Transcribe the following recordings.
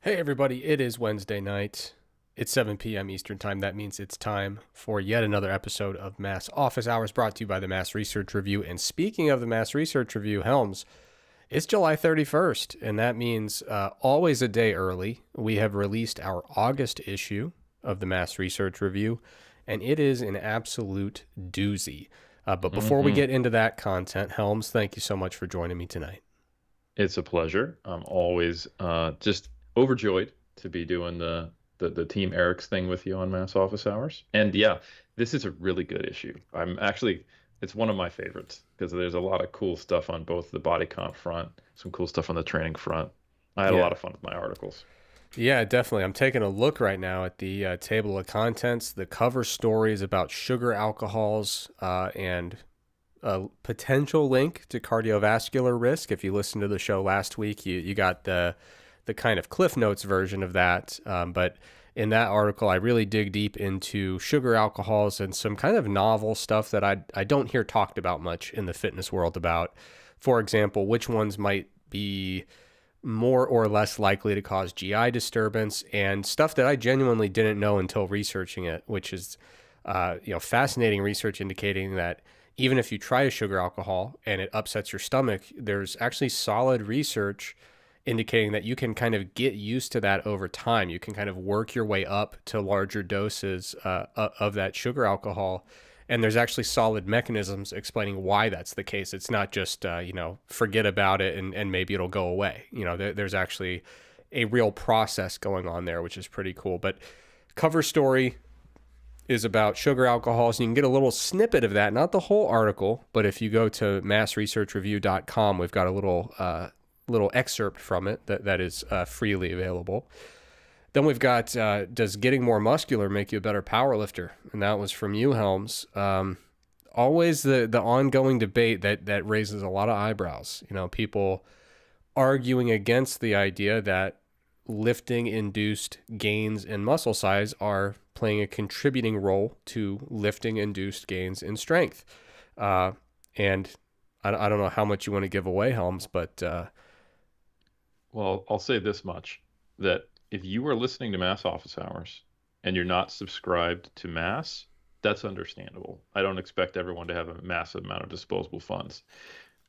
Hey everybody, it is Wednesday night. It's 7 p.m. Eastern Time. That means it's time for yet another episode of Mass Office Hours brought to you by the Mass Research Review. And speaking of the Mass Research Review, Helms, it's July 31st, and that means always a day early. We have released our August issue of the Mass Research Review, and it is an absolute doozy. But before we get into that content, Helms, thank you so much for joining me tonight. It's a pleasure. I'm always just overjoyed to be doing the Team Eric's thing with you on Mass Office Hours. And yeah, this is a really good issue. It's one of my favorites because there's a lot of cool stuff on both the body comp front, some cool stuff on the training front. I had a lot of fun with my articles. Yeah, definitely. I'm taking a look right now at the table of contents. The cover story is about sugar alcohols and a potential link to cardiovascular risk. If you listened to the show last week, you got the kind of Cliff Notes version of that. But in that article, I really dig deep into sugar alcohols and some kind of novel stuff that I don't hear talked about much in the fitness world about. For example, which ones might be more or less likely to cause GI disturbance, and stuff that I genuinely didn't know until researching it, which is fascinating research indicating that even if you try a sugar alcohol and it upsets your stomach, there's actually solid research indicating that you can kind of get used to that over time. You can kind of work your way up to larger doses of that sugar alcohol. And there's actually solid mechanisms explaining why that's the case. It's not just, forget about it and maybe it'll go away. There's actually a real process going on there, which is pretty cool. But cover story is about sugar alcohols, and you can get a little snippet of that, not the whole article, but if you go to massresearchreview.com, we've got a little excerpt from it that is freely available. Then we've got, does getting more muscular make you a better powerlifter? And that was from you, Helms. Always the ongoing debate that raises a lot of eyebrows. People arguing against the idea that lifting-induced gains in muscle size are playing a contributing role to lifting-induced gains in strength. And I don't know how much you want to give away, Helms, but... Well, I'll say this much, that if you are listening to Mass Office Hours and you're not subscribed to Mass, that's understandable. I don't expect everyone to have a massive amount of disposable funds.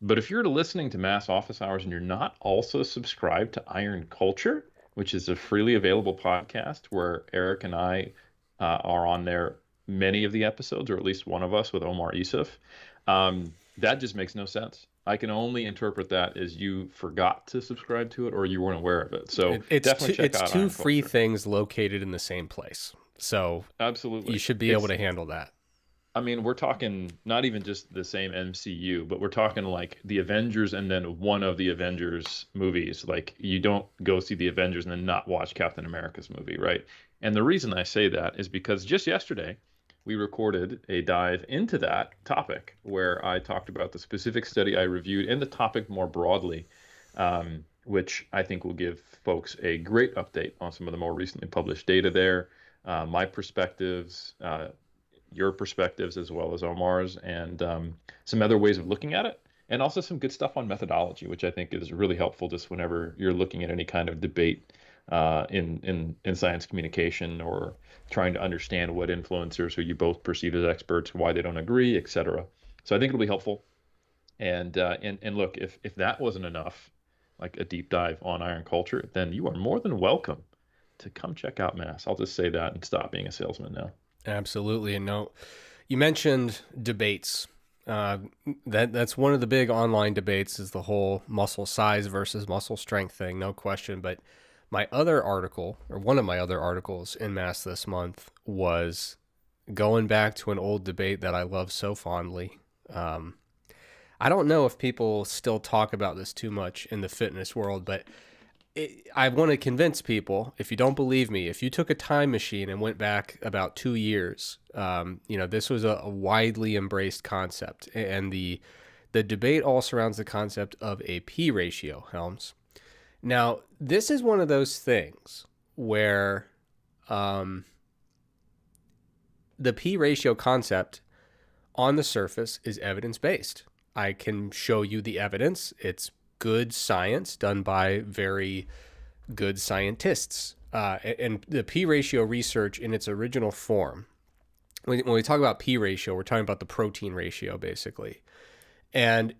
But if you're listening to Mass Office Hours and you're not also subscribed to Iron Culture, which is a freely available podcast where Eric and I are on there many of the episodes, or at least one of us with Omar Isuf, that just makes no sense. I can only interpret that as you forgot to subscribe to it or you weren't aware of it. So definitely check out two Iron free Culture. things located in the same place. So Absolutely. you should be able to handle that. I mean, we're talking not even just the same MCU, but we're talking like the Avengers and then one of the Avengers movies. Like you don't go see the Avengers and then not watch Captain America's movie, right? And the reason I say that is because just yesterday we recorded a dive into that topic where I talked about the specific study I reviewed and the topic more broadly, which I think will give folks a great update on some of the more recently published data there, my perspectives, your perspectives, as well as Omar's, and some other ways of looking at it, and also some good stuff on methodology, which I think is really helpful just whenever you're looking at any kind of debate in science communication or trying to understand what influencers who you both perceive as experts, why they don't agree, etc. So I think it'll be helpful. And look, if that wasn't enough, like a deep dive on Iron Culture, then you are more than welcome to come check out Mass. I'll just say that and stop being a salesman now. Absolutely. And no, you mentioned debates. That's one of the big online debates is the whole muscle size versus muscle strength thing, no question. But my other article, or one of my other articles in Mass this month, was going back to an old debate that I love so fondly. I don't know if people still talk about this too much in the fitness world, but I want to convince people, if you don't believe me, if you took a time machine and went back about 2 years, this was a widely embraced concept. And the debate all surrounds the concept of a P ratio, Helms. Now, this is one of those things where the P ratio concept on the surface is evidence-based. I can show you the evidence. It's good science done by very good scientists. And the P ratio research in its original form, when we talk about P ratio, we're talking about the protein ratio, basically. And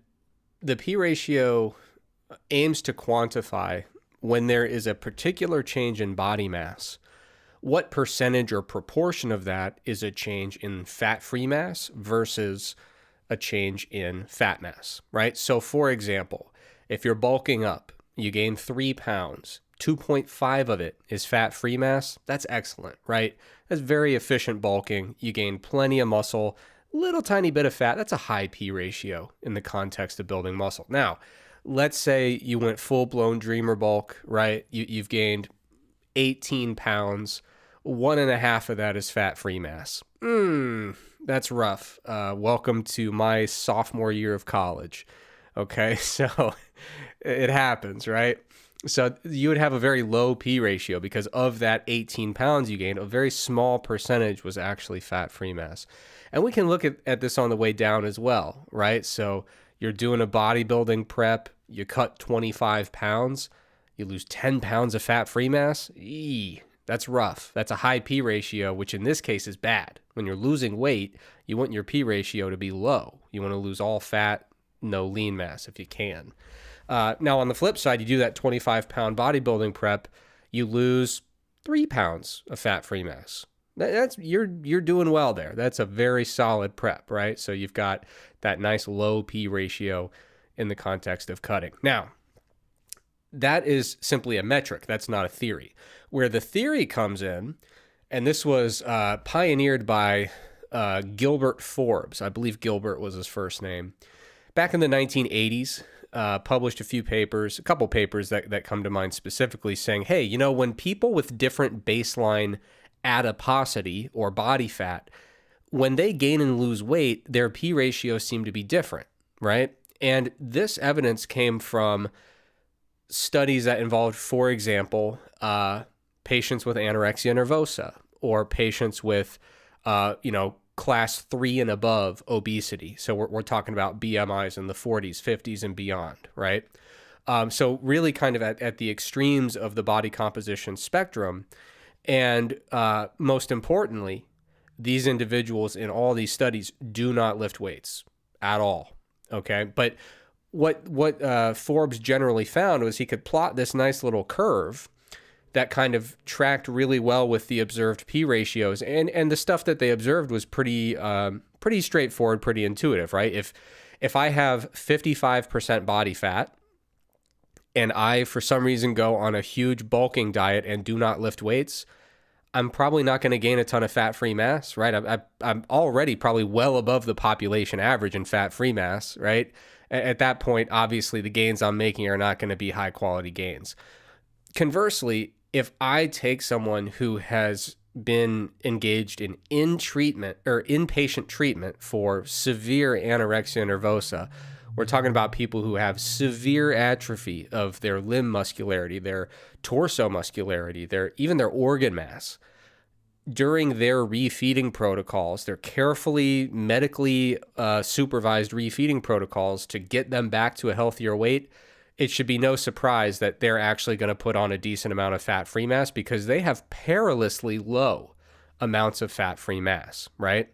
the P ratio aims to quantify when there is a particular change in body mass, what percentage or proportion of that is a change in fat-free mass versus a change in fat mass, right? So for example, if you're bulking up, you gain 3 pounds, 2.5 of it is fat-free mass. That's excellent, right? That's very efficient bulking. You gain plenty of muscle, little tiny bit of fat. That's a high P ratio in the context of building muscle. Now, let's say you went full-blown dreamer bulk, right? You've gained 18 pounds. 1.5 of that is fat-free mass. That's rough. Welcome to my sophomore year of college. Okay, so it happens, right? So you would have a very low P ratio because of that 18 pounds you gained, a very small percentage was actually fat-free mass. And we can look at this on the way down as well, right? So you're doing a bodybuilding prep, you cut 25 pounds, you lose 10 pounds of fat-free mass. That's rough. That's a high P ratio, which in this case is bad. When you're losing weight, you want your P ratio to be low. You want to lose all fat, no lean mass if you can. Now, on the flip side, you do that 25-pound bodybuilding prep, you lose 3 pounds of fat-free mass. You're doing well there. That's a very solid prep, right? So you've got that nice low P ratio in the context of cutting. Now, that is simply a metric. That's not a theory. Where the theory comes in, and this was pioneered by Gilbert Forbes. I believe Gilbert was his first name. Back in the 1980s, published a couple papers that come to mind specifically saying, hey, you know, when people with different baseline adiposity or body fat, when they gain and lose weight, their P ratios seem to be different, right? And this evidence came from studies that involved, for example, patients with anorexia nervosa or patients with, class 3 and above obesity. So we're talking about BMIs in the 40s, 50s, and beyond, right? So really kind of at the extremes of the body composition spectrum. And most importantly, these individuals in all these studies do not lift weights at all, okay? But what Forbes generally found was he could plot this nice little curve that kind of tracked really well with the observed P ratios, and the stuff that they observed was pretty straightforward, pretty intuitive, right? If I have 55% body fat and I for some reason go on a huge bulking diet and do not lift weights, I'm probably not going to gain a ton of fat-free mass, right? I'm already probably well above the population average in fat-free mass, right? At that point, obviously the gains I'm making are not going to be high-quality gains. Conversely, if I take someone who has been engaged in treatment or inpatient treatment for severe anorexia nervosa, we're talking about people who have severe atrophy of their limb muscularity, their torso muscularity, even their organ mass. During their refeeding protocols, their carefully medically supervised refeeding protocols to get them back to a healthier weight, it should be no surprise that they're actually going to put on a decent amount of fat-free mass because they have perilously low amounts of fat-free mass, right?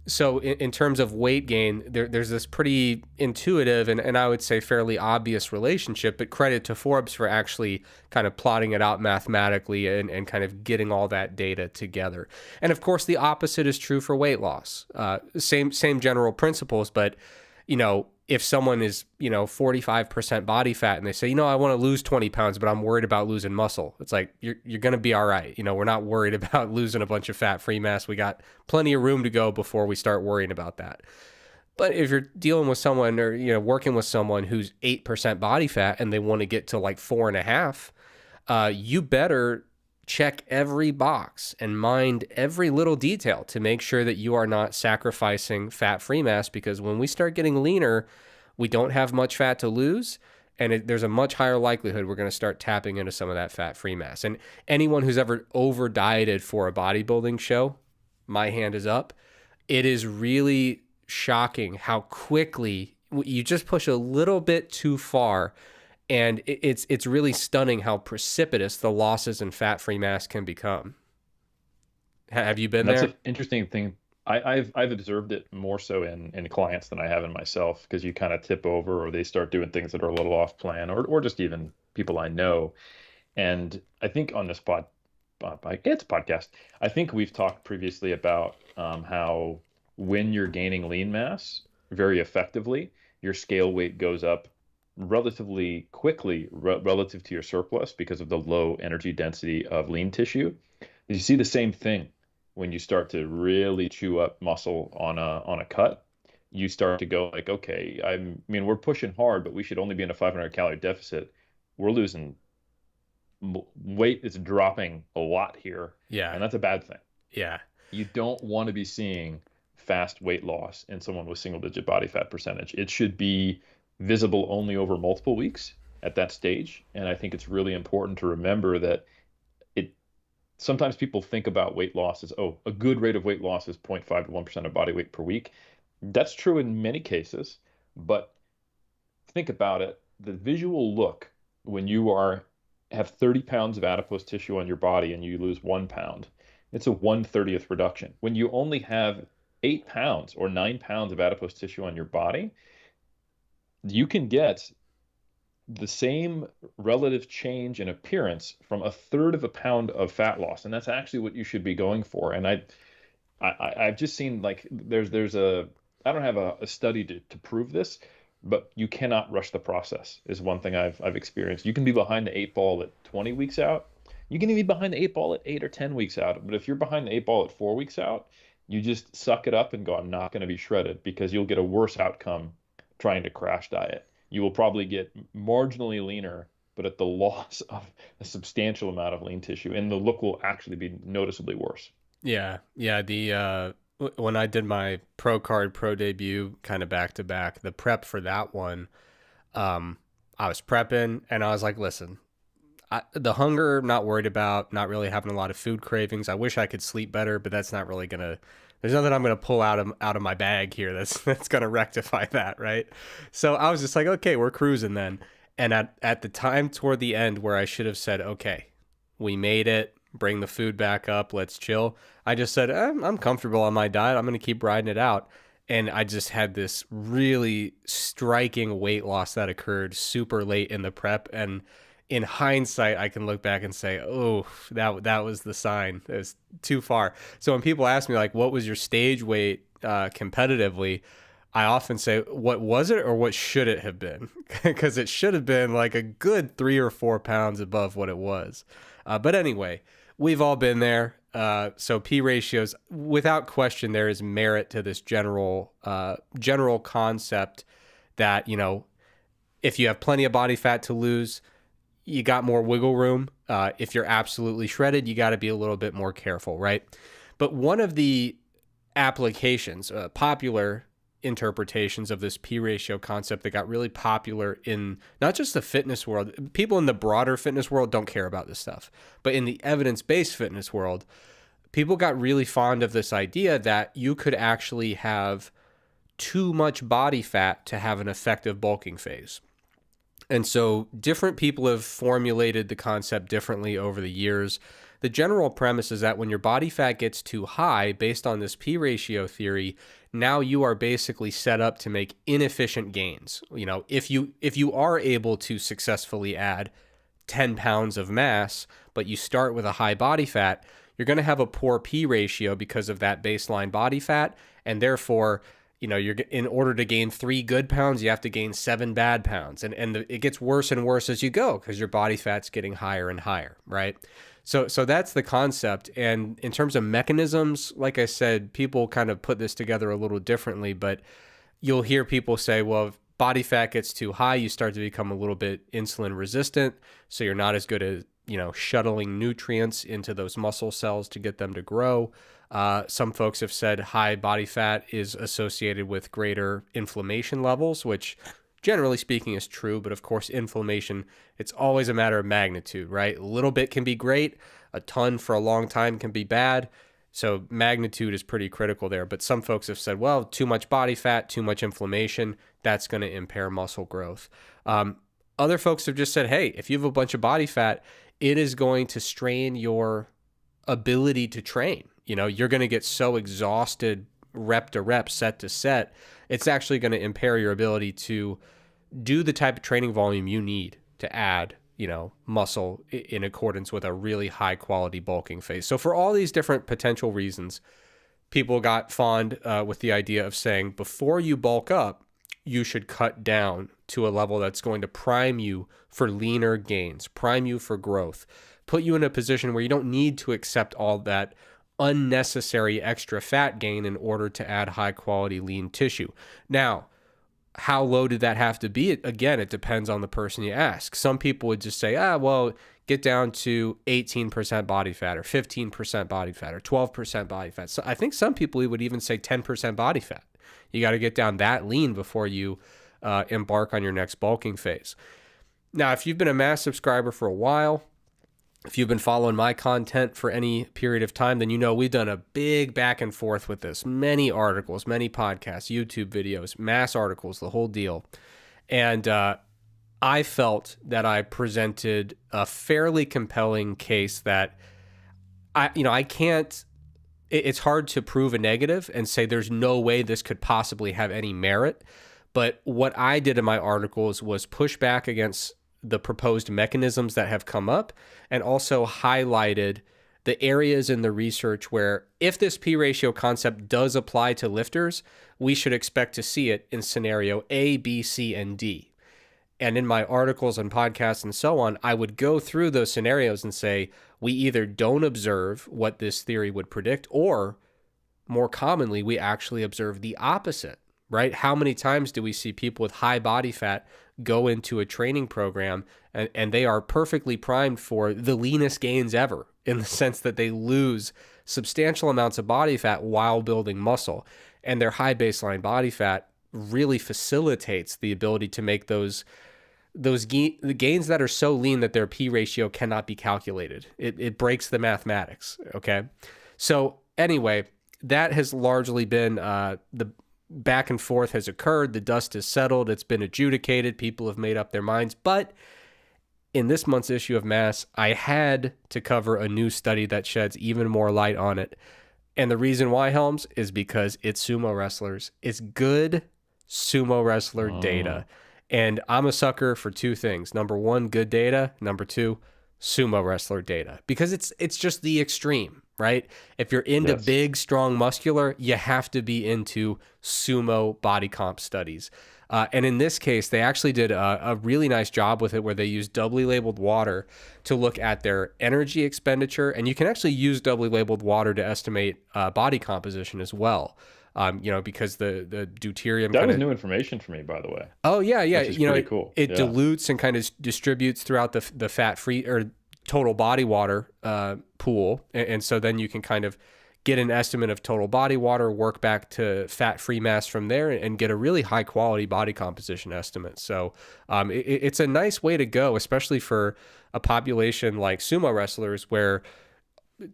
So in terms of weight gain, there's this pretty intuitive and I would say fairly obvious relationship, but credit to Forbes for actually kind of plotting it out mathematically and kind of getting all that data together. And of course, the opposite is true for weight loss. Same general principles, but if someone is, 45% body fat and they say, I want to lose 20 pounds, but I'm worried about losing muscle. It's like, you're going to be all right. We're not worried about losing a bunch of fat-free mass. We got plenty of room to go before we start worrying about that. But if you're dealing with someone or, working with someone who's 8% body fat and they want to get to like 4.5, you better check every box and mind every little detail to make sure that you are not sacrificing fat-free mass, because when we start getting leaner, we don't have much fat to lose, and there's a much higher likelihood we're going to start tapping into some of that fat-free mass. And anyone who's ever over-dieted for a bodybuilding show, my hand is up. It is really shocking how quickly you just push a little bit too far And it's really stunning how precipitous the losses in fat-free mass can become. Have you been That's there? an interesting thing. I've observed it more so in clients than I have in myself, because you kind of tip over or they start doing things that are a little off plan, or just even people I know. And I think on this it's a podcast. I think we've talked previously about how when you're gaining lean mass very effectively, your scale weight goes up relatively quickly relative to your surplus because of the low energy density of lean tissue. You see the same thing when you start to really chew up muscle on a cut. You start to go like, okay, I mean, we're pushing hard, but we should only be in a 500 calorie deficit. We're losing weight is dropping a lot here, Yeah. and that's a bad thing. Yeah. You don't want to be seeing fast weight loss in someone with single digit body fat percentage. It should be visible only over multiple weeks at that stage. And I think it's really important to remember that it sometimes people think about weight loss as, oh, a good rate of weight loss is 0.5 to 1% of body weight per week. That's true in many cases, but think about it. The visual look when you have 30 pounds of adipose tissue on your body and you lose 1 pound, it's a 1/30th reduction. When you only have 8 pounds or 9 pounds of adipose tissue on your body, you can get the same relative change in appearance from a third of a pound of fat loss. And that's actually what you should be going for. And I've just seen like I don't have a study to prove this, but you cannot rush the process is one thing I've experienced. You can be behind the eight ball at 20 weeks out. You can even be behind the eight ball at 8 or 10 weeks out. But if you're behind the eight ball at 4 weeks out, you just suck it up and go, I'm not going to be shredded, because you'll get a worse outcome trying to crash diet. You will probably get marginally leaner, but at the loss of a substantial amount of lean tissue, and the look will actually be noticeably worse. Yeah. Yeah. When I did my pro debut kind of back to back, the prep for that one, I was prepping and I was like, listen, the hunger, not worried about, not really having a lot of food cravings. I wish I could sleep better, but that's not really there's nothing I'm gonna pull out of my bag here that's gonna rectify that, right? So I was just like, okay, we're cruising then. And at the time toward the end where I should have said, okay, we made it, bring the food back up, let's chill, I just said, I'm comfortable on my diet. I'm gonna keep riding it out. And I just had this really striking weight loss that occurred super late in the prep. And in hindsight, I can look back and say, oh, that was the sign. It was too far. So when people ask me, like, what was your stage weight competitively, I often say, what was it or what should it have been? Because it should have been like a good 3 or 4 pounds above what it was. But anyway, we've all been there. So P ratios, without question, there is merit to this general concept that, if you have plenty of body fat to lose, you got more wiggle room. If you're absolutely shredded, you got to be a little bit more careful, right? But one of the applications, popular interpretations of this P ratio concept that got really popular in not just the fitness world, people in the broader fitness world don't care about this stuff, but in the evidence-based fitness world, people got really fond of this idea that you could actually have too much body fat to have an effective bulking phase. And so different people have formulated the concept differently over the years. The general premise is that when your body fat gets too high, based on this P ratio theory, now you are basically set up to make inefficient gains. If you are able to successfully add 10 pounds of mass, but you start with a high body fat, you're going to have a poor P ratio because of that baseline body fat, and therefore, you're in order to gain 3 good pounds, you have to gain 7 bad pounds, and it gets worse and worse as you go because your body fat's getting higher and higher, right? So that's the concept. And in terms of mechanisms, like I said, people kind of put this together a little differently, but you'll hear people say, well, if body fat gets too high, you start to become a little bit insulin resistant, so you're not as good at shuttling nutrients into those muscle cells to get them to grow. Some folks have said high body fat is associated with greater inflammation levels, which generally speaking is true. But of course, inflammation, it's always a matter of magnitude, right? A little bit can be great. A ton for a long time can be bad. So magnitude is pretty critical there. But some folks have said, well, too much body fat, too much inflammation, that's going to impair muscle growth. Other folks have just said, hey, if you have a bunch of body fat, it is going to strain your ability to train. You know, you're going to get so exhausted rep to rep, set to set, it's actually going to impair your ability to do the type of training volume you need to add, you know, muscle in accordance with a really high quality bulking phase. So for all these different potential reasons, people got fond with the idea of saying before you bulk up, you should cut down to a level that's going to prime you for leaner gains, prime you for growth, put you in a position where you don't need to accept all that unnecessary extra fat gain in order to add high quality lean tissue. Now, how low did that have to be? Again, it depends on the person you ask. Some people would just say, well, get down to 18% body fat or 15% body fat or 12% body fat. So I think some people would even say 10% body fat. You got to get down that lean before you embark on your next bulking phase. Now, if you've been a Mass subscriber for a while, if you've been following my content for any period of time, then you know we've done a big back and forth with this. Many articles, many podcasts, YouTube videos, Mass articles, the whole deal. And I felt that I presented a fairly compelling case that I can't, it's hard to prove a negative and say there's no way this could possibly have any merit. But what I did in my articles was push back against the proposed mechanisms that have come up, and also highlighted the areas in the research where if this P ratio concept does apply to lifters, we should expect to see it in scenario A, B, C, and D. And in my articles and podcasts and so on, I would go through those scenarios and say, we either don't observe what this theory would predict, or more commonly, we actually observe the opposite, right? How many times do we see people with high body fat go into a training program and they are perfectly primed for the leanest gains ever, in the sense that they lose substantial amounts of body fat while building muscle, and their high baseline body fat really facilitates the ability to make the gains that are so lean that their P ratio cannot be calculated. It breaks the mathematics. Okay. So anyway, that has largely been the back and forth has occurred. The dust has settled. It's been adjudicated. People have made up their minds. But in this month's issue of Mass, I had to cover a new study that sheds even more light on it. And the reason why, Helms, is because it's sumo wrestlers. It's good sumo wrestler data. And I'm a sucker for two things. Number one, good data. Number two, sumo wrestler data. Because it's just the extreme, right? If you're into big, strong, muscular, you have to be into sumo body comp studies. And in this case, they actually did a really nice job with it, where they used doubly labeled water to look at their energy expenditure. And you can actually use doubly labeled water to estimate body composition as well. Because the deuterium that was new information for me, by the way. Oh yeah, which is pretty cool. It dilutes and kind of distributes throughout the fat free or total body water pool, and so then you can kind of get an estimate of total body water, work back to fat free mass from there, and get a really high quality body composition estimate. So it's a nice way to go, especially for a population like sumo wrestlers, where,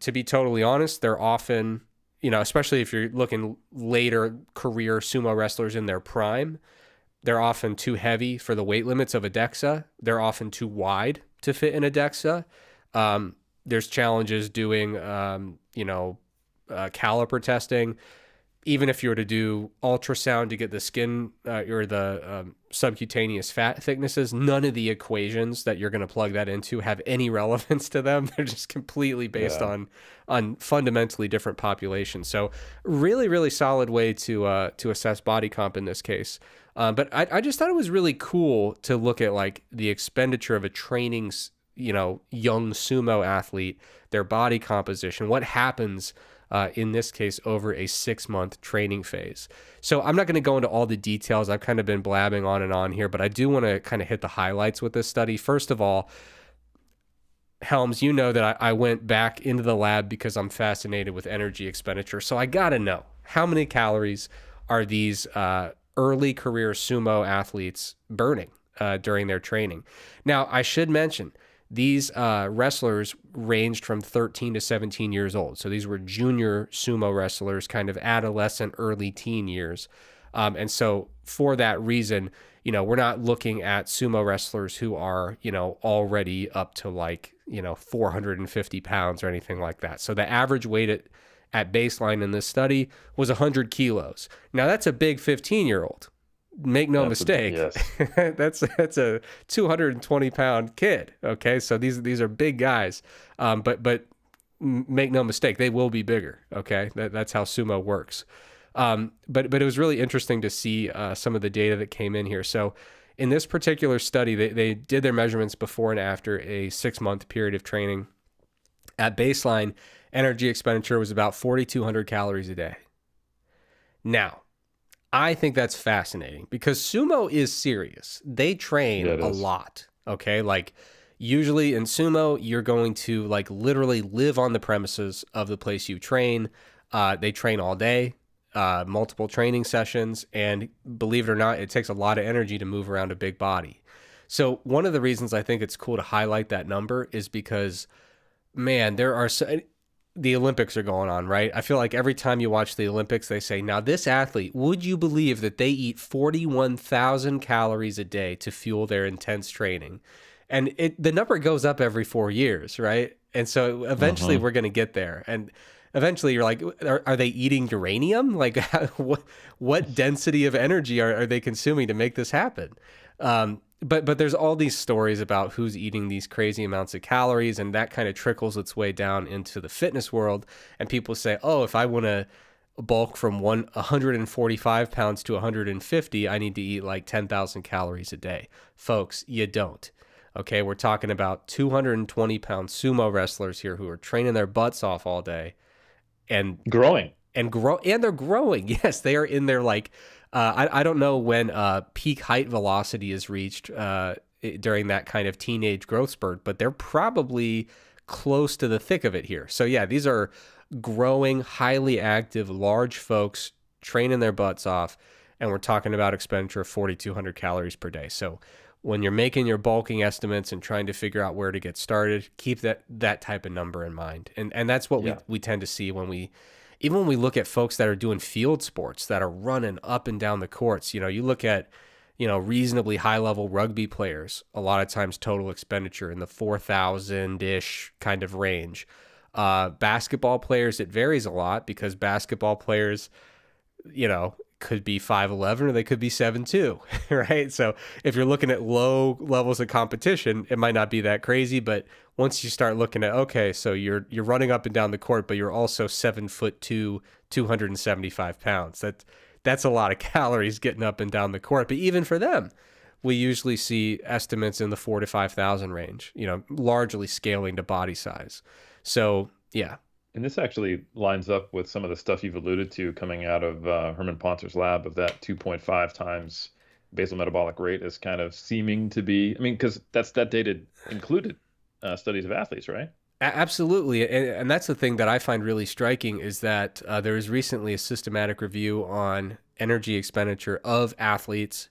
to be totally honest, they're often, especially if you're looking later career sumo wrestlers in their prime, they're often too heavy for the weight limits of a DEXA. They're often too wide to fit in a DEXA. There's challenges doing, caliper testing. Even if you were to do ultrasound to get the skin or the subcutaneous fat thicknesses, none of the equations that you're going to plug that into have any relevance to them. They're just completely based on fundamentally different populations. So really, really solid way to assess body comp in this case. But I just thought it was really cool to look at like the expenditure of a training, young sumo athlete, their body composition, what happens in this case over a 6-month training phase. So I'm not going to go into all the details. I've kind of been blabbing on and on here, but I do want to kind of hit the highlights with this study. First of all, Helms, you know that I went back into the lab because I'm fascinated with energy expenditure. So I got to know, how many calories are these early career sumo athletes burning during their training? Now, I should mention, these wrestlers ranged from 13 to 17 years old. So these were junior sumo wrestlers, kind of adolescent, early teen years. And so for that reason, we're not looking at sumo wrestlers who are, already up to like, 450 pounds or anything like that. So the average weight at baseline in this study was 100 kilos. Now that's a big 15-year-old. Make no mistake. Yes. That's a 220 pound kid. Okay. So these are big guys. But make no mistake, they will be bigger. Okay. That's how sumo works. But it was really interesting to see some of the data that came in here. So in this particular study, they did their measurements before and after a 6-month period of training. At baseline, energy expenditure was about 4,200 calories a day. Now, I think that's fascinating because sumo is serious. They train a lot. Okay. Like usually in sumo, you're going to like literally live on the premises of the place you train. They train all day, multiple training sessions. And believe it or not, it takes a lot of energy to move around a big body. So one of the reasons I think it's cool to highlight that number is because, man, the Olympics are going on, right? I feel like every time you watch the Olympics, they say, now this athlete, would you believe that they eat 41,000 calories a day to fuel their intense training? And the number goes up every 4 years, right? And so eventually we're going to get there. And eventually you're like, are they eating uranium? Like what density of energy are they consuming to make this happen? But there's all these stories about who's eating these crazy amounts of calories, and that kind of trickles its way down into the fitness world. And people say, oh, if I want to bulk from 145 pounds to 150, I need to eat like 10,000 calories a day. Folks, you don't. Okay, we're talking about 220-pound sumo wrestlers here who are training their butts off all day and growing. And they're growing. Yes, they are in their like I don't know when peak height velocity is reached during that kind of teenage growth spurt, but they're probably close to the thick of it here. So yeah, these are growing, highly active, large folks training their butts off, and we're talking about expenditure of 4,200 calories per day. So when you're making your bulking estimates and trying to figure out where to get started, keep that type of number in mind. And that's what we tend to see even when we look at folks that are doing field sports that are running up and down the courts. You look at, reasonably high level rugby players, a lot of times total expenditure in the 4,000-ish kind of range. Basketball players, it varies a lot because basketball players, could be 5'11" or they could be 7'2", right? So if you're looking at low levels of competition, it might not be that crazy, but once you start looking at, okay, so you're running up and down the court, but you're also 7'2", 275 pounds. That's a lot of calories getting up and down the court. But even for them, we usually see estimates in the 4,000 to 5,000 range, largely scaling to body size. So yeah. And this actually lines up with some of the stuff you've alluded to coming out of Herman Pontzer's lab of that 2.5 times basal metabolic rate as kind of seeming to be, because that data included studies of athletes, right? Absolutely. And that's the thing that I find really striking is that there was recently a systematic review on energy expenditure of athletes,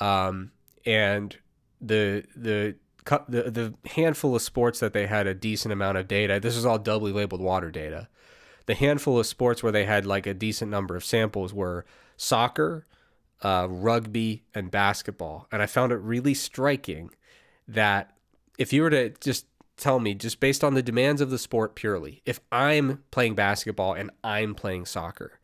and the handful of sports that they had a decent amount of data. This is all doubly labeled water data. The handful of sports where they had like a decent number of samples were soccer, rugby, and basketball. And I found it really striking that if you were to just tell me, just based on the demands of the sport purely, if I'm playing basketball and I'm playing soccer,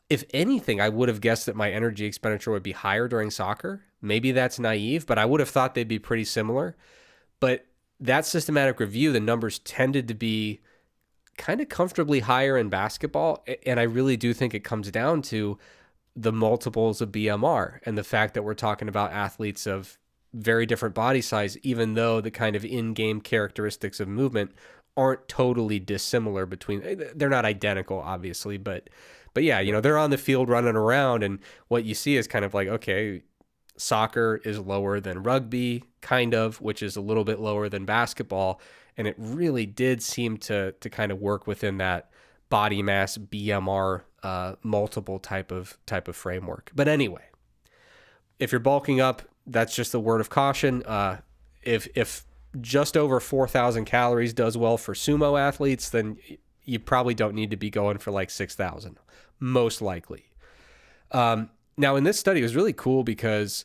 if anything, I would have guessed that my energy expenditure would be higher during soccer. Maybe that's naive, but I would have thought they'd be pretty similar. But that systematic review, the numbers tended to be kind of comfortably higher in basketball. And I really do think it comes down to the multiples of BMR and the fact that we're talking about athletes of very different body size, even though the kind of in-game characteristics of movement aren't totally dissimilar between, they're not identical, obviously, but yeah, they're on the field running around, and what you see is kind of like, okay, soccer is lower than rugby, kind of, which is a little bit lower than basketball, and it really did seem to kind of work within that body mass BMR multiple type of framework. But anyway, if you're bulking up, that's just a word of caution. If just over 4,000 calories does well for sumo athletes, then you probably don't need to be going for like 6,000, most likely. Now in this study, it was really cool because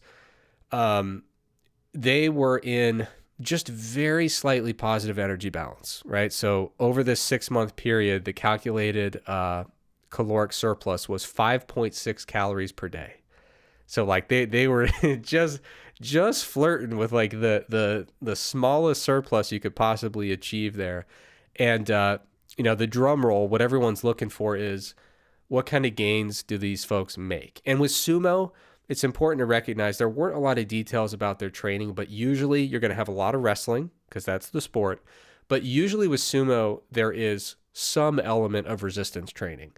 they were in just very slightly positive energy balance, right? So over this 6-month period, the calculated caloric surplus was 5.6 calories per day. So like they were just flirting with like the smallest surplus you could possibly achieve there. And the drum roll, what everyone's looking for is what kind of gains do these folks make? And with sumo, it's important to recognize there weren't a lot of details about their training, but usually you're going to have a lot of wrestling because that's the sport. But usually with sumo, there is some element of resistance training.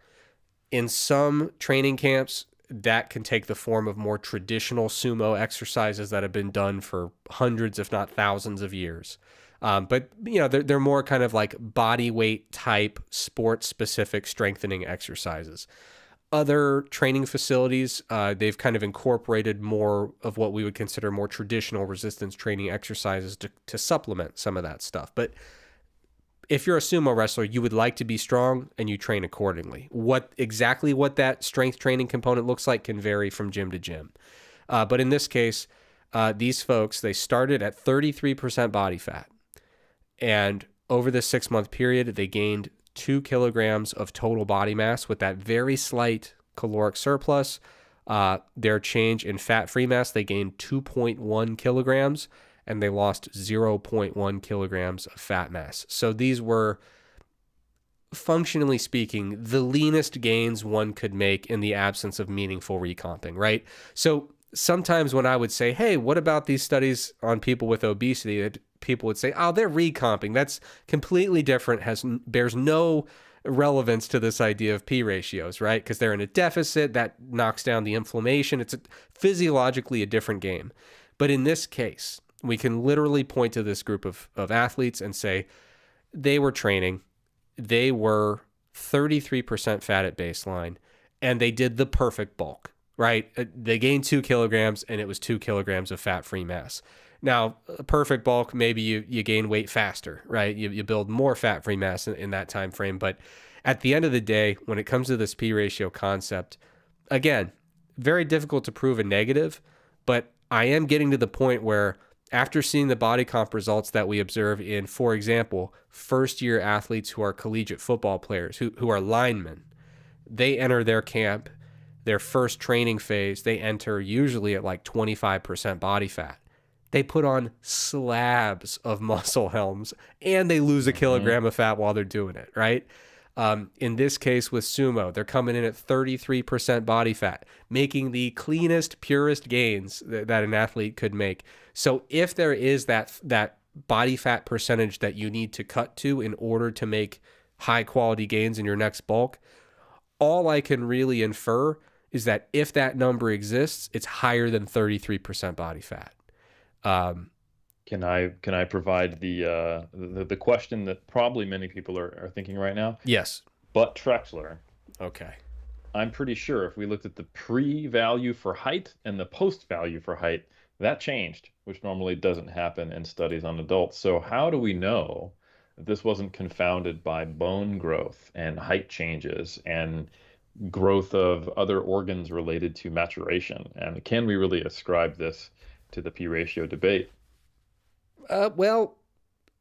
In some training camps, that can take the form of more traditional sumo exercises that have been done for hundreds, if not thousands of years. But they're more kind of like body weight type, sport specific strengthening exercises. Other training facilities, they've kind of incorporated more of what we would consider more traditional resistance training exercises to supplement some of that stuff. But if you're a sumo wrestler, you would like to be strong and you train accordingly. What that strength training component looks like can vary from gym to gym. But in this case, these folks, they started at 33% body fat. And over this 6-month period, they gained 2 kilograms of total body mass with that very slight caloric surplus. Their change in fat-free mass, they gained 2.1 kilograms and they lost 0.1 kilograms of fat mass. So these were, functionally speaking, the leanest gains one could make in the absence of meaningful recomping, right? So sometimes when I would say, hey, what about these studies on people with obesity? People would say, oh, they're recomping. That's completely different, bears no relevance to this idea of PRatios, right? Because they're in a deficit that knocks down the inflammation. It's physiologically a different game. But in this case, we can literally point to this group of athletes and say they were training, they were 33% fat at baseline, and they did the perfect bulk, right? They gained 2 kilograms and it was 2 kilograms of fat-free mass. Now, a perfect bulk, maybe you gain weight faster, right? You build more fat-free mass in that time frame. But at the end of the day, when it comes to this P-ratio concept, again, very difficult to prove a negative, but I am getting to the point where after seeing the body comp results that we observe in, for example, first-year athletes who are collegiate football players, who are linemen, they enter their camp, their first training phase, they enter usually at like 25% body fat. They put on slabs of muscle, Helms, and they lose a kilogram of fat while they're doing it, right? In this case with sumo, they're coming in at 33% body fat, making the cleanest, purest gains that an athlete could make. So if there is that body fat percentage that you need to cut to in order to make high quality gains in your next bulk, all I can really infer is that if that number exists, it's higher than 33% body fat. Can I provide the question that probably many people are thinking right now? Yes. But Trexler. Okay. I'm pretty sure if we looked at the pre-value for height and the post-value for height, that changed, which normally doesn't happen in studies on adults. So how do we know that this wasn't confounded by bone growth and height changes and growth of other organs related to maturation? And can we really ascribe this to the P-ratio debate? Well,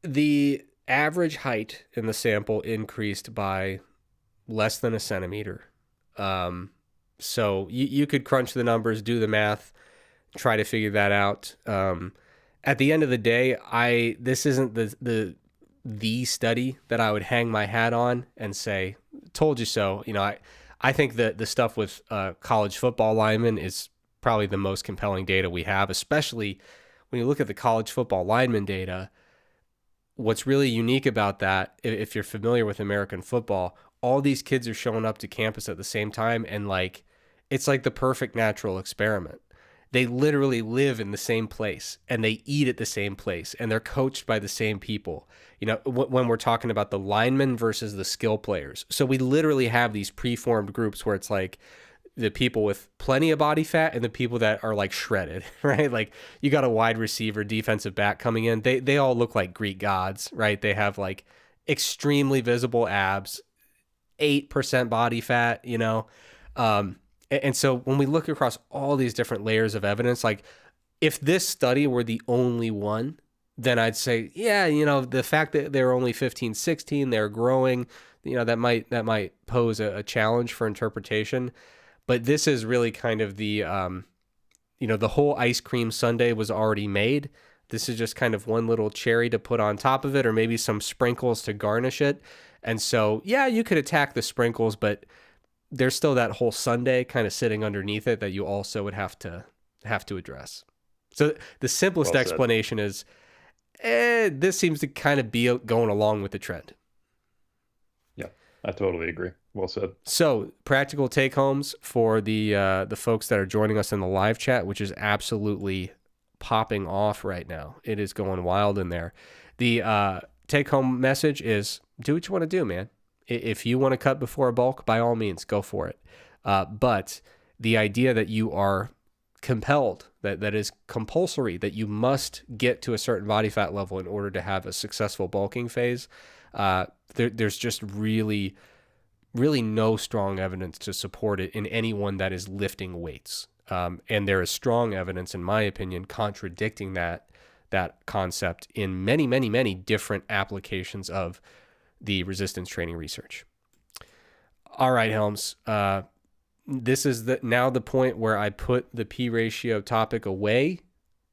the average height in the sample increased by less than a centimeter. So you could crunch the numbers, do the math, try to figure that out. At the end of the day, this isn't the study that I would hang my hat on and say, told you so. I think that the stuff with college football linemen is probably the most compelling data we have, especially when you look at the college football lineman data. What's really unique about that, if you're familiar with American football, all these kids are showing up to campus at the same time, and it's like the perfect natural experiment. They literally live in the same place and they eat at the same place and they're coached by the same people. When we're talking about the linemen versus the skill players. So we literally have these preformed groups where it's like the people with plenty of body fat and the people that are like shredded, right? Like you got a wide receiver, defensive back coming in. They all look like Greek gods, right? They have like extremely visible abs, 8% body fat, And so when we look across all these different layers of evidence, like if this study were the only one, then I'd say, yeah, the fact that they're only 15, 16, they're growing, that might pose a challenge for interpretation. But this is really kind of the whole ice cream sundae was already made. This is just kind of one little cherry to put on top of it, or maybe some sprinkles to garnish it. And so, yeah, you could attack the sprinkles, but there's still that whole sundae kind of sitting underneath it that you also would have to address. So the simplest explanation is, this seems to kind of be going along with the trend. Yeah, I totally agree. Well said. So practical take homes for the folks that are joining us in the live chat, which is absolutely popping off right now. It is going wild in there. The take home message is, do what you want to do, man. If you want to cut before a bulk, by all means, go for it. But the idea that you are compelled, that is compulsory, that you must get to a certain body fat level in order to have a successful bulking phase, there's just really no strong evidence to support it in anyone that is lifting weights. And there is strong evidence, in my opinion, contradicting that concept in many, many, many different applications of the resistance training research. All right, Helms. This is now the point where I put the P ratio topic away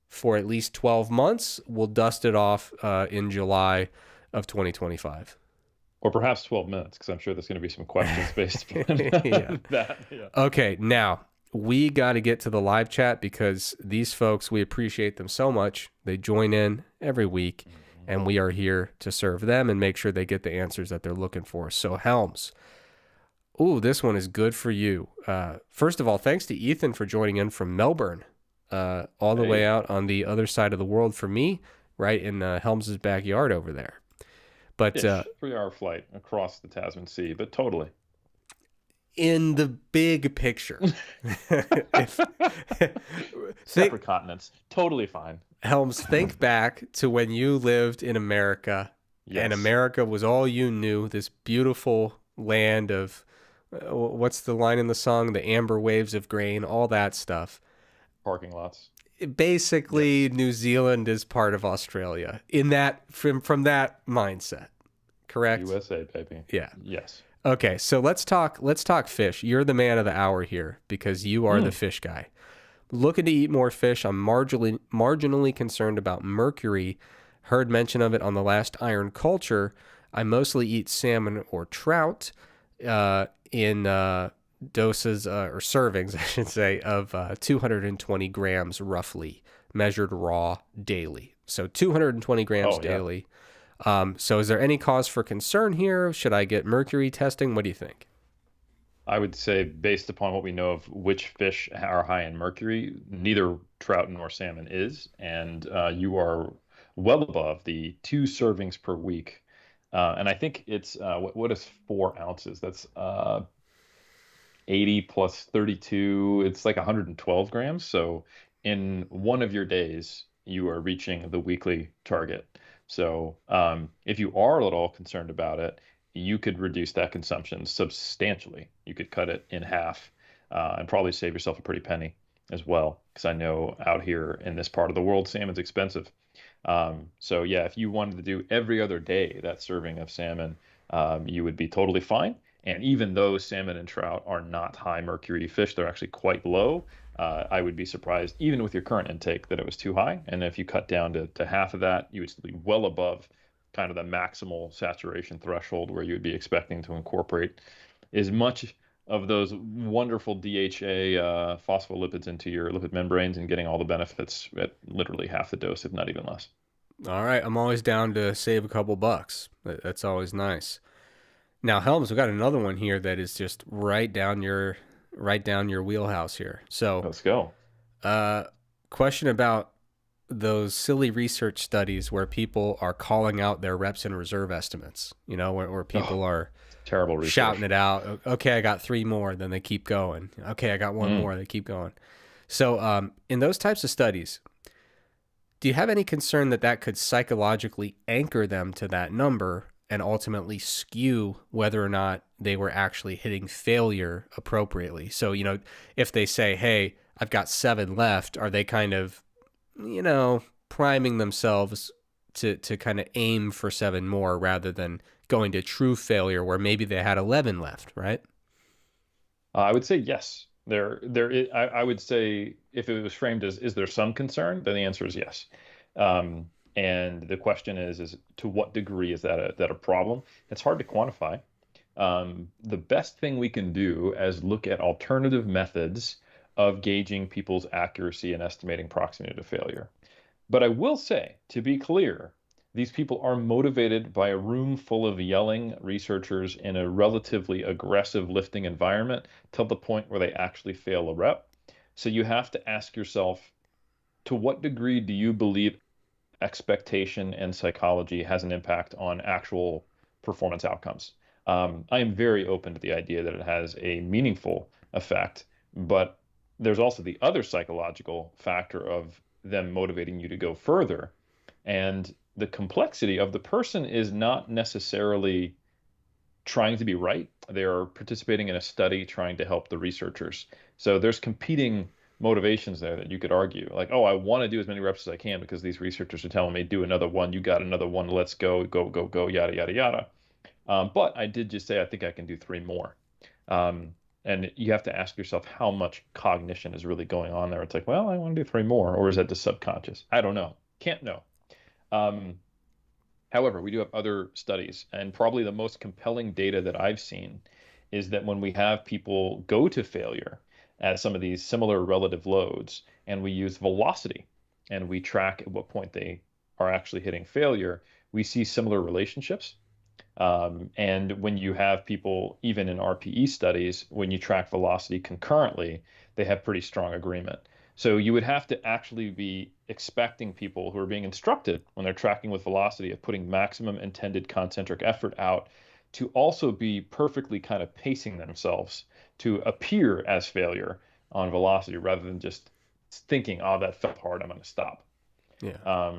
for at least 12 months. We'll dust it off in July of 2025. Or perhaps 12 minutes, because I'm sure there's going to be some questions based upon that. Yeah. Okay, now we got to get to the live chat because these folks, we appreciate them so much. They join in every week, and we are here to serve them and make sure they get the answers that they're looking for. So Helms, this one is good for you. First of all, thanks to Ethan for joining in from Melbourne, all the way out on the other side of the world for me, right in Helms's backyard over there. But 3-hour flight across the Tasman Sea, but totally. In the big picture, separate continents, totally fine. Helms, think back to when you lived in America, and America was all you knew, this beautiful land of, what's the line in the song? The amber waves of grain, all that stuff. Parking lots. Basically, New Zealand is part of Australia in that from that mindset, correct? USA, baby. Yeah. Yes. Okay, so let's talk fish. You're the man of the hour here because you are the fish guy. Looking to eat more fish. I'm marginally concerned about mercury. Heard mention of it on the last Iron Culture. I mostly eat salmon or trout in doses or servings, I should say, of 220 grams roughly, measured raw daily. So 220 grams daily. So is there any cause for concern here? Should I get mercury testing? What do you think? I would say, based upon what we know of which fish are high in mercury, neither trout nor salmon is, and you are well above the 2 servings per week. And I think it's, what is 4 ounces? That's 80 plus 32, it's like 112 grams. So in one of your days, you are reaching the weekly target. So if you are a little concerned about it, you could reduce that consumption substantially. You could cut it in half and probably save yourself a pretty penny as well, because I know out here in this part of the world, salmon's expensive. So yeah, if you wanted to do every other day that serving of salmon, you would be totally fine. And even though salmon and trout are not high mercury fish, they're actually quite low. I would be surprised, even with your current intake, that it was too high. And if you cut down to half of that, you would still be well above kind of the maximal saturation threshold where you would be expecting to incorporate as much of those wonderful DHA phospholipids into your lipid membranes and getting all the benefits at literally half the dose, if not even less. All right. I'm always down to save a couple bucks. That's always nice. Now, Helms, we've got another one here that is just right down your wheelhouse here. So let's go. Question about those silly research studies where people are calling out their reps and reserve estimates, where people are terrible research. Shouting it out. Okay, I got 3 more. Then they keep going. Okay, I got 1 more. They keep going. So in those types of studies, do you have any concern that could psychologically anchor them to that number and ultimately skew whether or not they were actually hitting failure appropriately. So, if they say, hey, I've got 7 left, are they kind of, priming themselves to kind of aim for 7 more rather than going to true failure where maybe they had 11 left, right? I would say yes. I would say if it was framed as, is there some concern? Then the answer is yes. And the question is to what degree is that a problem? It's hard to quantify. The best thing we can do is look at alternative methods of gauging people's accuracy and estimating proximity to failure. But I will say, to be clear, these people are motivated by a room full of yelling researchers in a relatively aggressive lifting environment till the point where they actually fail a rep. So you have to ask yourself, to what degree do you believe expectation and psychology has an impact on actual performance outcomes? I am very open to the idea that it has a meaningful effect, but there's also the other psychological factor of them motivating you to go further. And the complexity of the person is not necessarily trying to be right. They are participating in a study trying to help the researchers. So there's competing motivations there that you could argue, like, oh, I want to do as many reps as I can because these researchers are telling me, do another one, you got another one, let's go, go, go, go, yada, yada, yada. But I did just say, I think I can do 3 more. And you have to ask yourself how much cognition is really going on there. It's like, well, I want to do 3 more, or is that the subconscious? I don't know. Can't know. However, we do have other studies, and probably the most compelling data that I've seen is that when we have people go to failure at some of these similar relative loads, and we use velocity, and we track at what point they are actually hitting failure, we see similar relationships. And when you have people, even in RPE studies, when you track velocity concurrently, they have pretty strong agreement. So you would have to actually be expecting people who are being instructed when they're tracking with velocity of putting maximum intended concentric effort out to also be perfectly kind of pacing themselves to appear as failure on velocity rather than just thinking, oh, that felt hard, I'm going to stop. Yeah.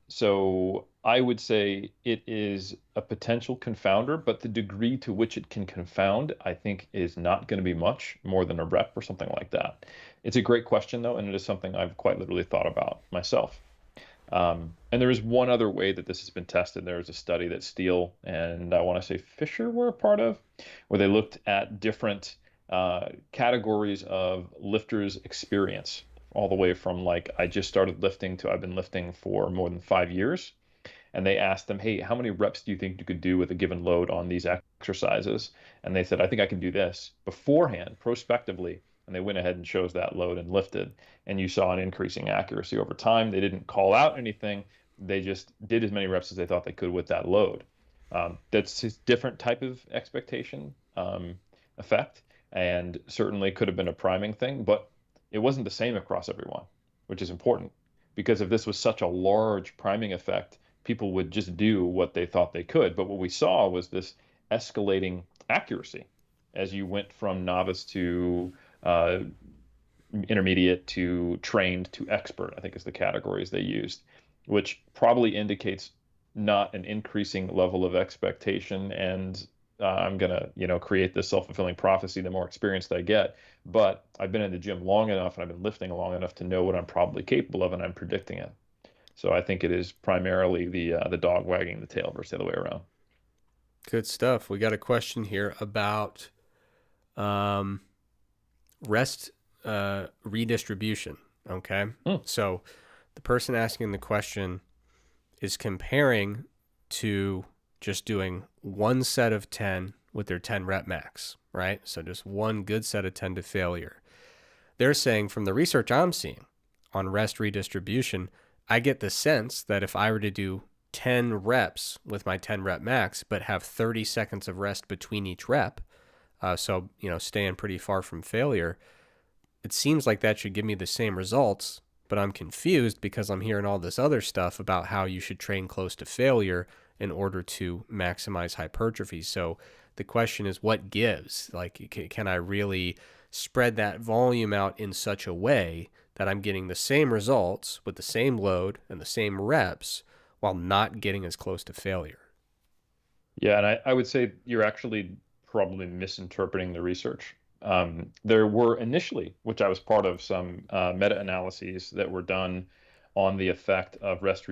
So I would say it is a potential confounder, but the degree to which it can confound, I think, is not going to be much more than a rep or something like that. It's a great question, though, and it is something I've quite literally thought about myself. And there is one other way that this has been tested. There was a study that Steele and I want to say Fisher were a part of, where they looked at different categories of lifters' experience, all the way from like, I just started lifting to I've been lifting for more than 5 years. And they asked them, hey, how many reps do you think you could do with a given load on these exercises? And they said, I think I can do this beforehand, prospectively. And they went ahead and chose that load and lifted. And you saw an increasing accuracy over time. They didn't call out anything. They just did as many reps as they thought they could with that load. That's a different type of expectation effect, and certainly could have been a priming thing, but it wasn't the same across everyone, which is important. Because if this was such a large priming effect, people would just do what they thought they could. But what we saw was this escalating accuracy as you went from novice to intermediate to trained to expert, I think is the categories they used, which probably indicates not an increasing level of expectation. And I'm going to, create this self-fulfilling prophecy the more experienced I get. But I've been in the gym long enough and I've been lifting long enough to know what I'm probably capable of, and I'm predicting it. So I think it is primarily the dog wagging the tail versus the other way around. Good stuff. We got a question here about rest redistribution. Okay. So the person asking the question is comparing to just doing one set of 10 with their 10 rep max, right? So just one good set of 10 to failure. They're saying from the research I'm seeing on rest redistribution, I get the sense that if I were to do 10 reps with my 10 rep max, but have 30 seconds of rest between each rep, so, staying pretty far from failure, it seems like that should give me the same results, but I'm confused because I'm hearing all this other stuff about how you should train close to failure in order to maximize hypertrophy. So the question is, what gives? Like, can I really spread that volume out in such a way that I'm getting the same results with the same load and the same reps while not getting as close to failure? Yeah, and I would say you're actually probably misinterpreting the research. There were initially, which I was part of, some meta-analyses that were done on the effect of rest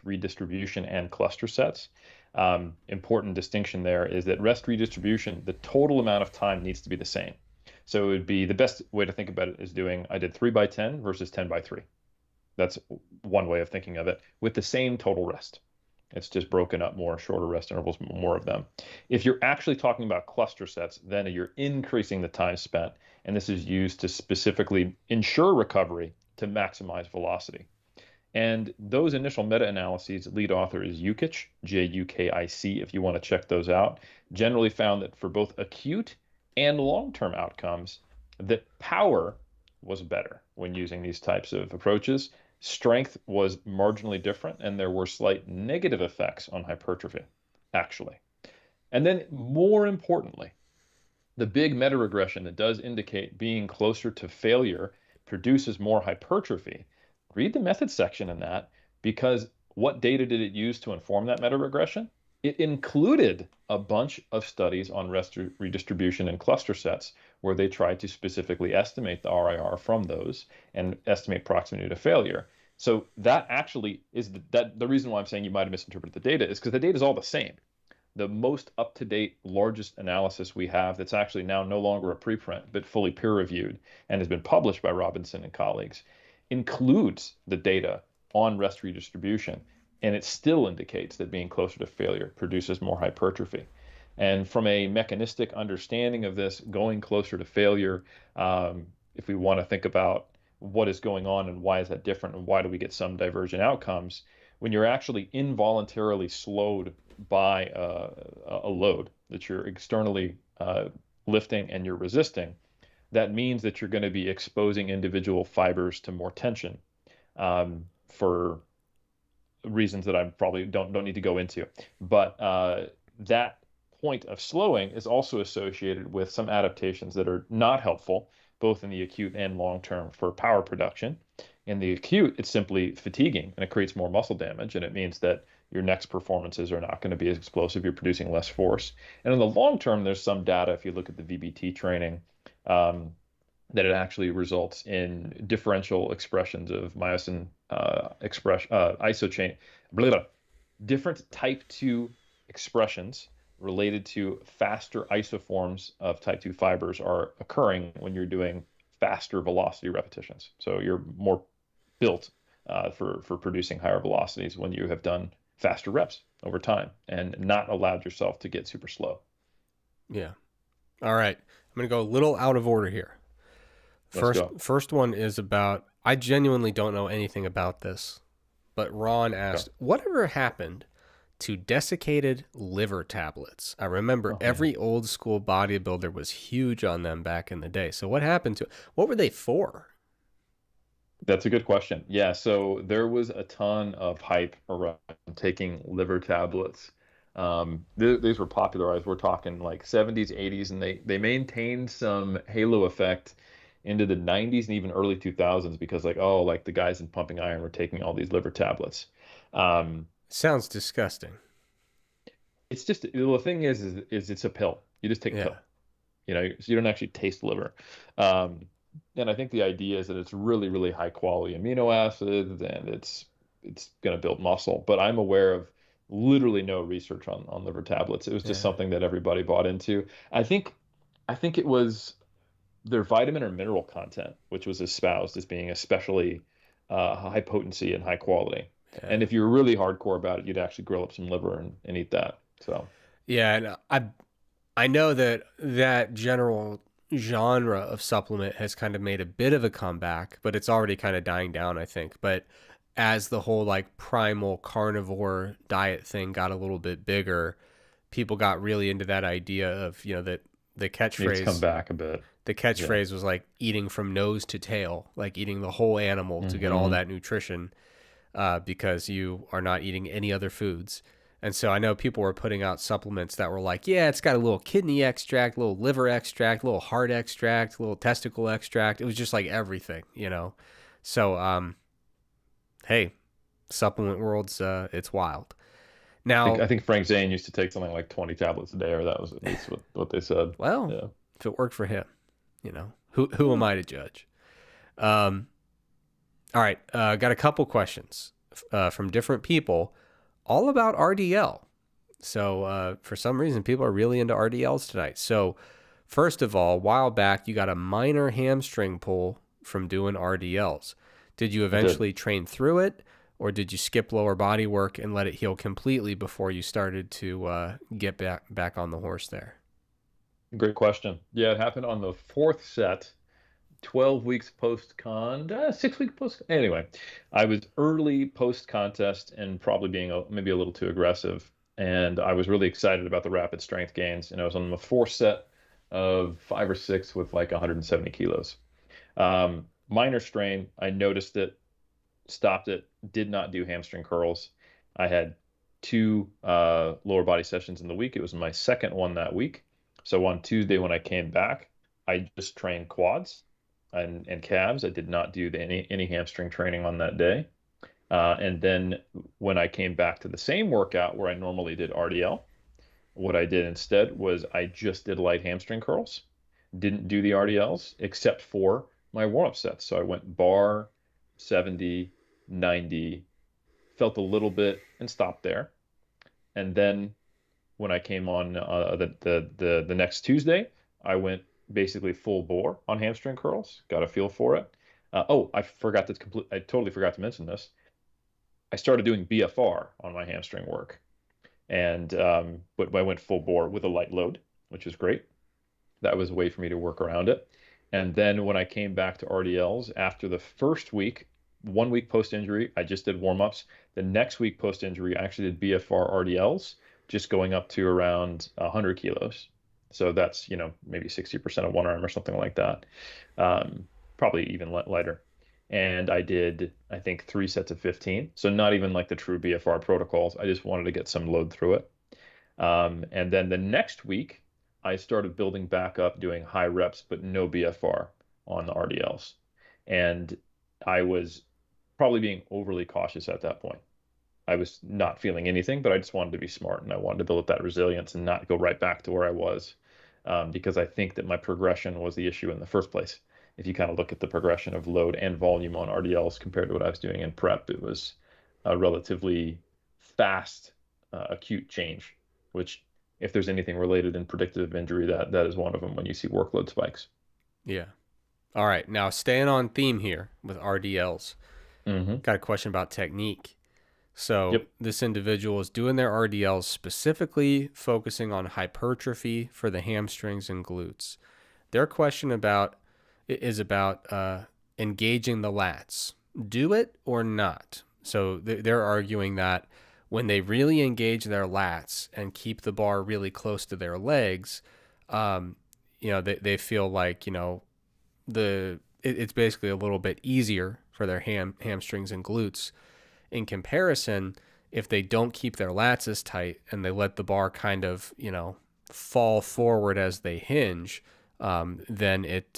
redistribution and cluster sets. Important distinction there is that rest redistribution, the total amount of time needs to be the same. So it would be the best way to think about it is doing, I did 3 by 10 versus 10 by 3. That's one way of thinking of it, with the same total rest. It's just broken up more, shorter rest intervals, more of them. If you're actually talking about cluster sets, then you're increasing the time spent, and this is used to specifically ensure recovery to maximize velocity. And those initial meta-analyses, lead author is Jukic, Jukic, if you want to check those out, generally found that for both acute and long-term outcomes, that power was better when using these types of approaches. Strength was marginally different, and there were slight negative effects on hypertrophy, actually. And then, more importantly, the big meta regression that does indicate being closer to failure produces more hypertrophy. Read the methods section in that, because what data did it use to inform that meta regression? It included a bunch of studies on rest redistribution and cluster sets where they tried to specifically estimate the RIR from those and estimate proximity to failure. So that actually is the reason why I'm saying you might have misinterpreted the data is because the data is all the same. The most up-to-date, largest analysis we have that's actually now no longer a preprint, but fully peer-reviewed and has been published by Robinson and colleagues, includes the data on rest redistribution, and it still indicates that being closer to failure produces more hypertrophy. And from a mechanistic understanding of this, going closer to failure, if we want to think about what is going on and why is that different and why do we get some divergent outcomes, when you're actually involuntarily slowed by a load that you're externally lifting and you're resisting, that means that you're going to be exposing individual fibers to more tension for reasons that I probably don't need to go into. But that point of slowing is also associated with some adaptations that are not helpful, both in the acute and long term for power production. In the acute, it's simply fatiguing and it creates more muscle damage, and it means that your next performances are not going to be as explosive. You're producing less force. And in the long term, there's some data, if you look at the VBT training, that it actually results in differential expressions of myosin isochain, blah, blah, different type 2 expressions related to faster isoforms of type 2 fibers are occurring when you're doing faster velocity repetitions. So you're more built for producing higher velocities when you have done faster reps over time and not allowed yourself to get super slow. Yeah. All right. I'm going to go a little out of order here. First one is about, I genuinely don't know anything about this, but Ron asked, whatever happened to desiccated liver tablets? I remember every old school bodybuilder was huge on them back in the day. So what happened to, what were they for? That's a good question. Yeah, so there was a ton of hype around taking liver tablets. These were popularized. We're talking like 70s, 80s, and they maintained some halo effect into the 90s and even early 2000s because like the guys in Pumping Iron were taking all these liver tablets. Sounds disgusting. It's just, the thing is it's a pill. You just take a pill. So you don't actually taste liver. And I think the idea is that it's really, really high quality amino acids and it's going to build muscle. But I'm aware of literally no research on liver tablets. It was just something that everybody bought into. I think it was their vitamin or mineral content, which was espoused as being especially high potency and high quality. Yeah. And if you're really hardcore about it, you'd actually grill up some liver and eat that. So yeah, and I know that general genre of supplement has kind of made a bit of a comeback, but it's already kind of dying down, I think. But as the whole like primal carnivore diet thing got a little bit bigger, people got really into that idea of, that the catchphrase, it's come back a bit. The catchphrase was like eating from nose to tail, like eating the whole animal to get all that nutrition, because you are not eating any other foods. And so I know people were putting out supplements that were like, yeah, it's got a little kidney extract, a little liver extract, a little heart extract, a little testicle extract. It was just like everything, So, hey, supplement world's, it's wild. Now, I think Frank Zane used to take something like 20 tablets a day, or that was at least what they said. well, Yeah. if it worked for him, who am Yeah. I to judge? Um, all right, got a couple questions from different people, all about RDL. So for some reason, people are really into RDLs tonight. So first of all, a while back, you got a minor hamstring pull from doing RDLs. Did you I did. eventually train through it, or did you skip lower body work and let it heal completely before you started to get back on the horse there? Great question. Yeah, it happened on the fourth set, 12 weeks post-con, 6 week post. Anyway, I was early post-contest and probably being maybe a little too aggressive. And I was really excited about the rapid strength gains. And I was on the fourth set of 5 or 6 with like 170 kilos. Minor strain. I noticed it, stopped it, did not do hamstring curls. I had 2 lower body sessions in the week. It was my second one that week. So on Tuesday when I came back, I just trained quads and calves. I did not do any hamstring training on that day. And then when I came back to the same workout where I normally did RDL, what I did instead was I just did light hamstring curls, didn't do the RDLs except for my warm-up sets. So I went bar, 70, 90, felt a little bit and stopped there. And then when I came on the next Tuesday, I went basically full bore on hamstring curls, got a feel for it. Oh, I totally forgot to mention this. I started doing BFR on my hamstring work, and but I went full bore with a light load, which is great. That was a way for me to work around it. And then when I came back to RDLs after the first week, 1 week post injury, I just did warm ups. The next week post injury, I actually did BFR RDLs, just going up to around 100 kilos. So that's, maybe 60% of one arm or something like that. Probably even lighter. And I did, I think, 3 sets of 15. So not even like the true BFR protocols. I just wanted to get some load through it. And then the next week, I started building back up doing high reps, but no BFR on the RDLs. And I was probably being overly cautious at that point. I was not feeling anything, but I just wanted to be smart and I wanted to build up that resilience and not go right back to where I was, because I think that my progression was the issue in the first place. If you kind of look at the progression of load and volume on RDLs compared to what I was doing in prep, it was a relatively fast, acute change, which if there's anything related in predictive injury, that is one of them when you see workload spikes. Yeah. All right. Now, staying on theme here with RDLs, Mm-hmm. got a question about technique. So Yep. this individual is doing their RDLs specifically focusing on hypertrophy for the hamstrings and glutes. Their question is about engaging the lats. Do it or not? So they're arguing that when they really engage their lats and keep the bar really close to their legs, they feel like, it's basically a little bit easier for their hamstrings and glutes. In comparison, if they don't keep their lats as tight and they let the bar kind of, fall forward as they hinge, then it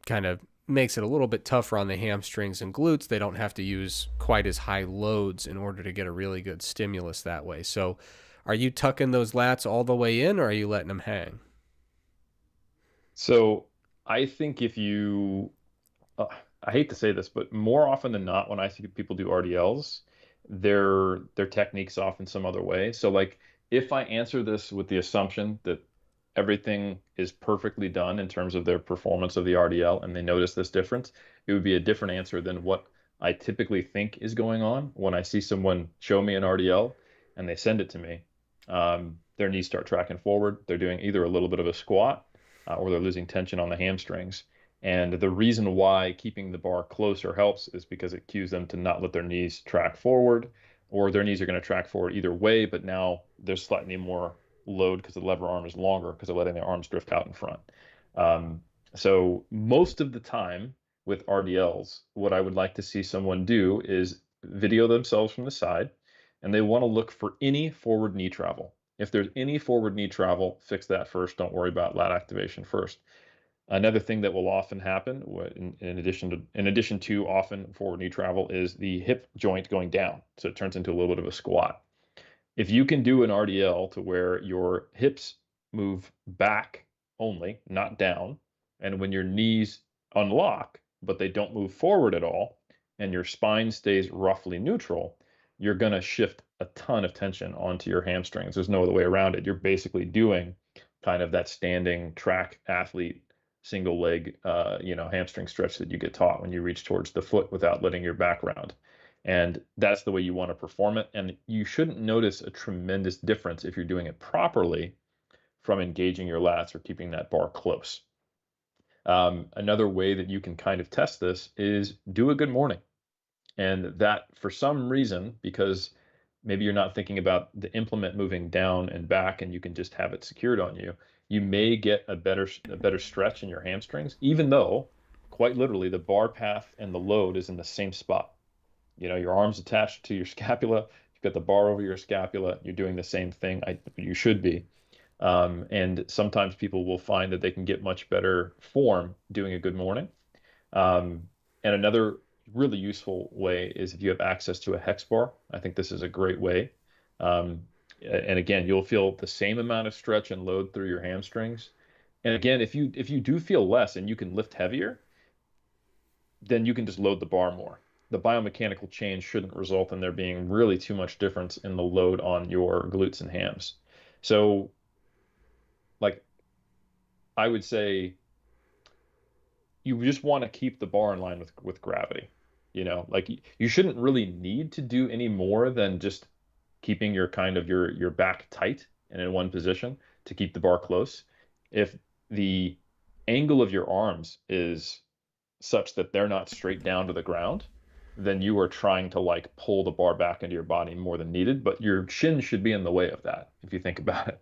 kind of makes it a little bit tougher on the hamstrings and glutes. They don't have to use quite as high loads in order to get a really good stimulus that way. So are you tucking those lats all the way in, or are you letting them hang? So I think uh, I hate to say this, but more often than not, when I see people do RDLs, their technique's off in some other way. So like if I answer this with the assumption that everything is perfectly done in terms of their performance of the RDL and they notice this difference, it would be a different answer than what I typically think is going on when I see someone show me an RDL and they send it to me. Their knees start tracking forward. They're doing either a little bit of a squat, or they're losing tension on the hamstrings. And the reason why keeping the bar closer helps is because it cues them to not let their knees track forward, or their knees are going to track forward either way, but now there's slightly more load because the lever arm is longer because they're letting their arms drift out in front. So most of the time with RDLs, what I would like to see someone do is video themselves from the side, and they want to look for any forward knee travel. If there's any forward knee travel, fix that first. Don't worry about lat activation first. Another thing that will often happen, in addition to often forward knee travel, is the hip joint going down. So it turns into a little bit of a squat. If you can do an RDL to where your hips move back only, not down, and when your knees unlock, but they don't move forward at all, and your spine stays roughly neutral, you're going to shift a ton of tension onto your hamstrings. There's no other way around it. You're basically doing kind of that standing track athlete single leg, hamstring stretch that you get taught when you reach towards the foot without letting your back round. And that's the way you want to perform it. And you shouldn't notice a tremendous difference if you're doing it properly from engaging your lats or keeping that bar close. Another way that you can kind of test this is do a good morning. And that, for some reason, because maybe you're not thinking about the implement moving down and back and you can just have it secured on you, you may get a better stretch in your hamstrings, even though quite literally the bar path and the load is in the same spot. Your arm's attached to your scapula, you've got the bar over your scapula, you're doing the same thing. You should be. And sometimes people will find that they can get much better form doing a good morning. And another really useful way is if you have access to a hex bar. I think this is a great way. And again, you'll feel the same amount of stretch and load through your hamstrings. And again, if you do feel less and you can lift heavier, then you can just load the bar more. The biomechanical change shouldn't result in there being really too much difference in the load on your glutes and hams. So, like, I would say you just want to keep the bar in line with gravity. Like you shouldn't really need to do any more than just keeping your back tight and in one position to keep the bar close. If the angle of your arms is such that they're not straight down to the ground, then you are trying to like pull the bar back into your body more than needed, but your shin should be in the way of that if you think about it,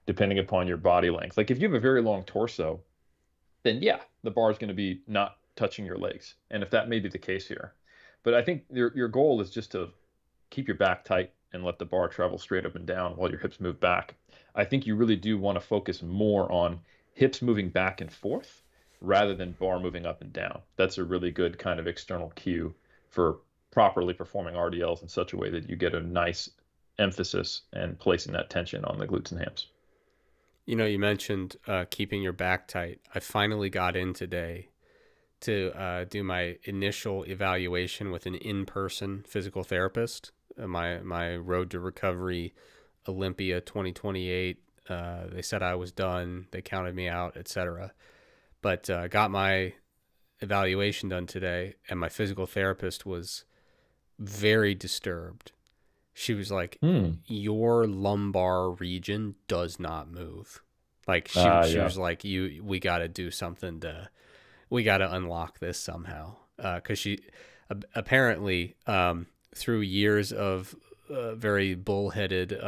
depending upon your body length. Like if you have a very long torso, then yeah, the bar is going to be not touching your legs. And if that may be the case here, but I think your goal is just to keep your back tight and let the bar travel straight up and down while your hips move back. I think you really do want to focus more on hips moving back and forth rather than bar moving up and down. That's a really good kind of external cue for properly performing RDLs in such a way that you get a nice emphasis and placing that tension on the glutes and hams. You mentioned keeping your back tight. I finally got in today to do my initial evaluation with an in-person physical therapist. My Road to Recovery Olympia 2028. They said I was done. They counted me out, etc. But got my evaluation done today, and my physical therapist was very disturbed. She was like, your lumbar region does not move. Like she Yeah. was like, we got to do something we got to unlock this somehow. Cause she apparently, through years of very bullheaded,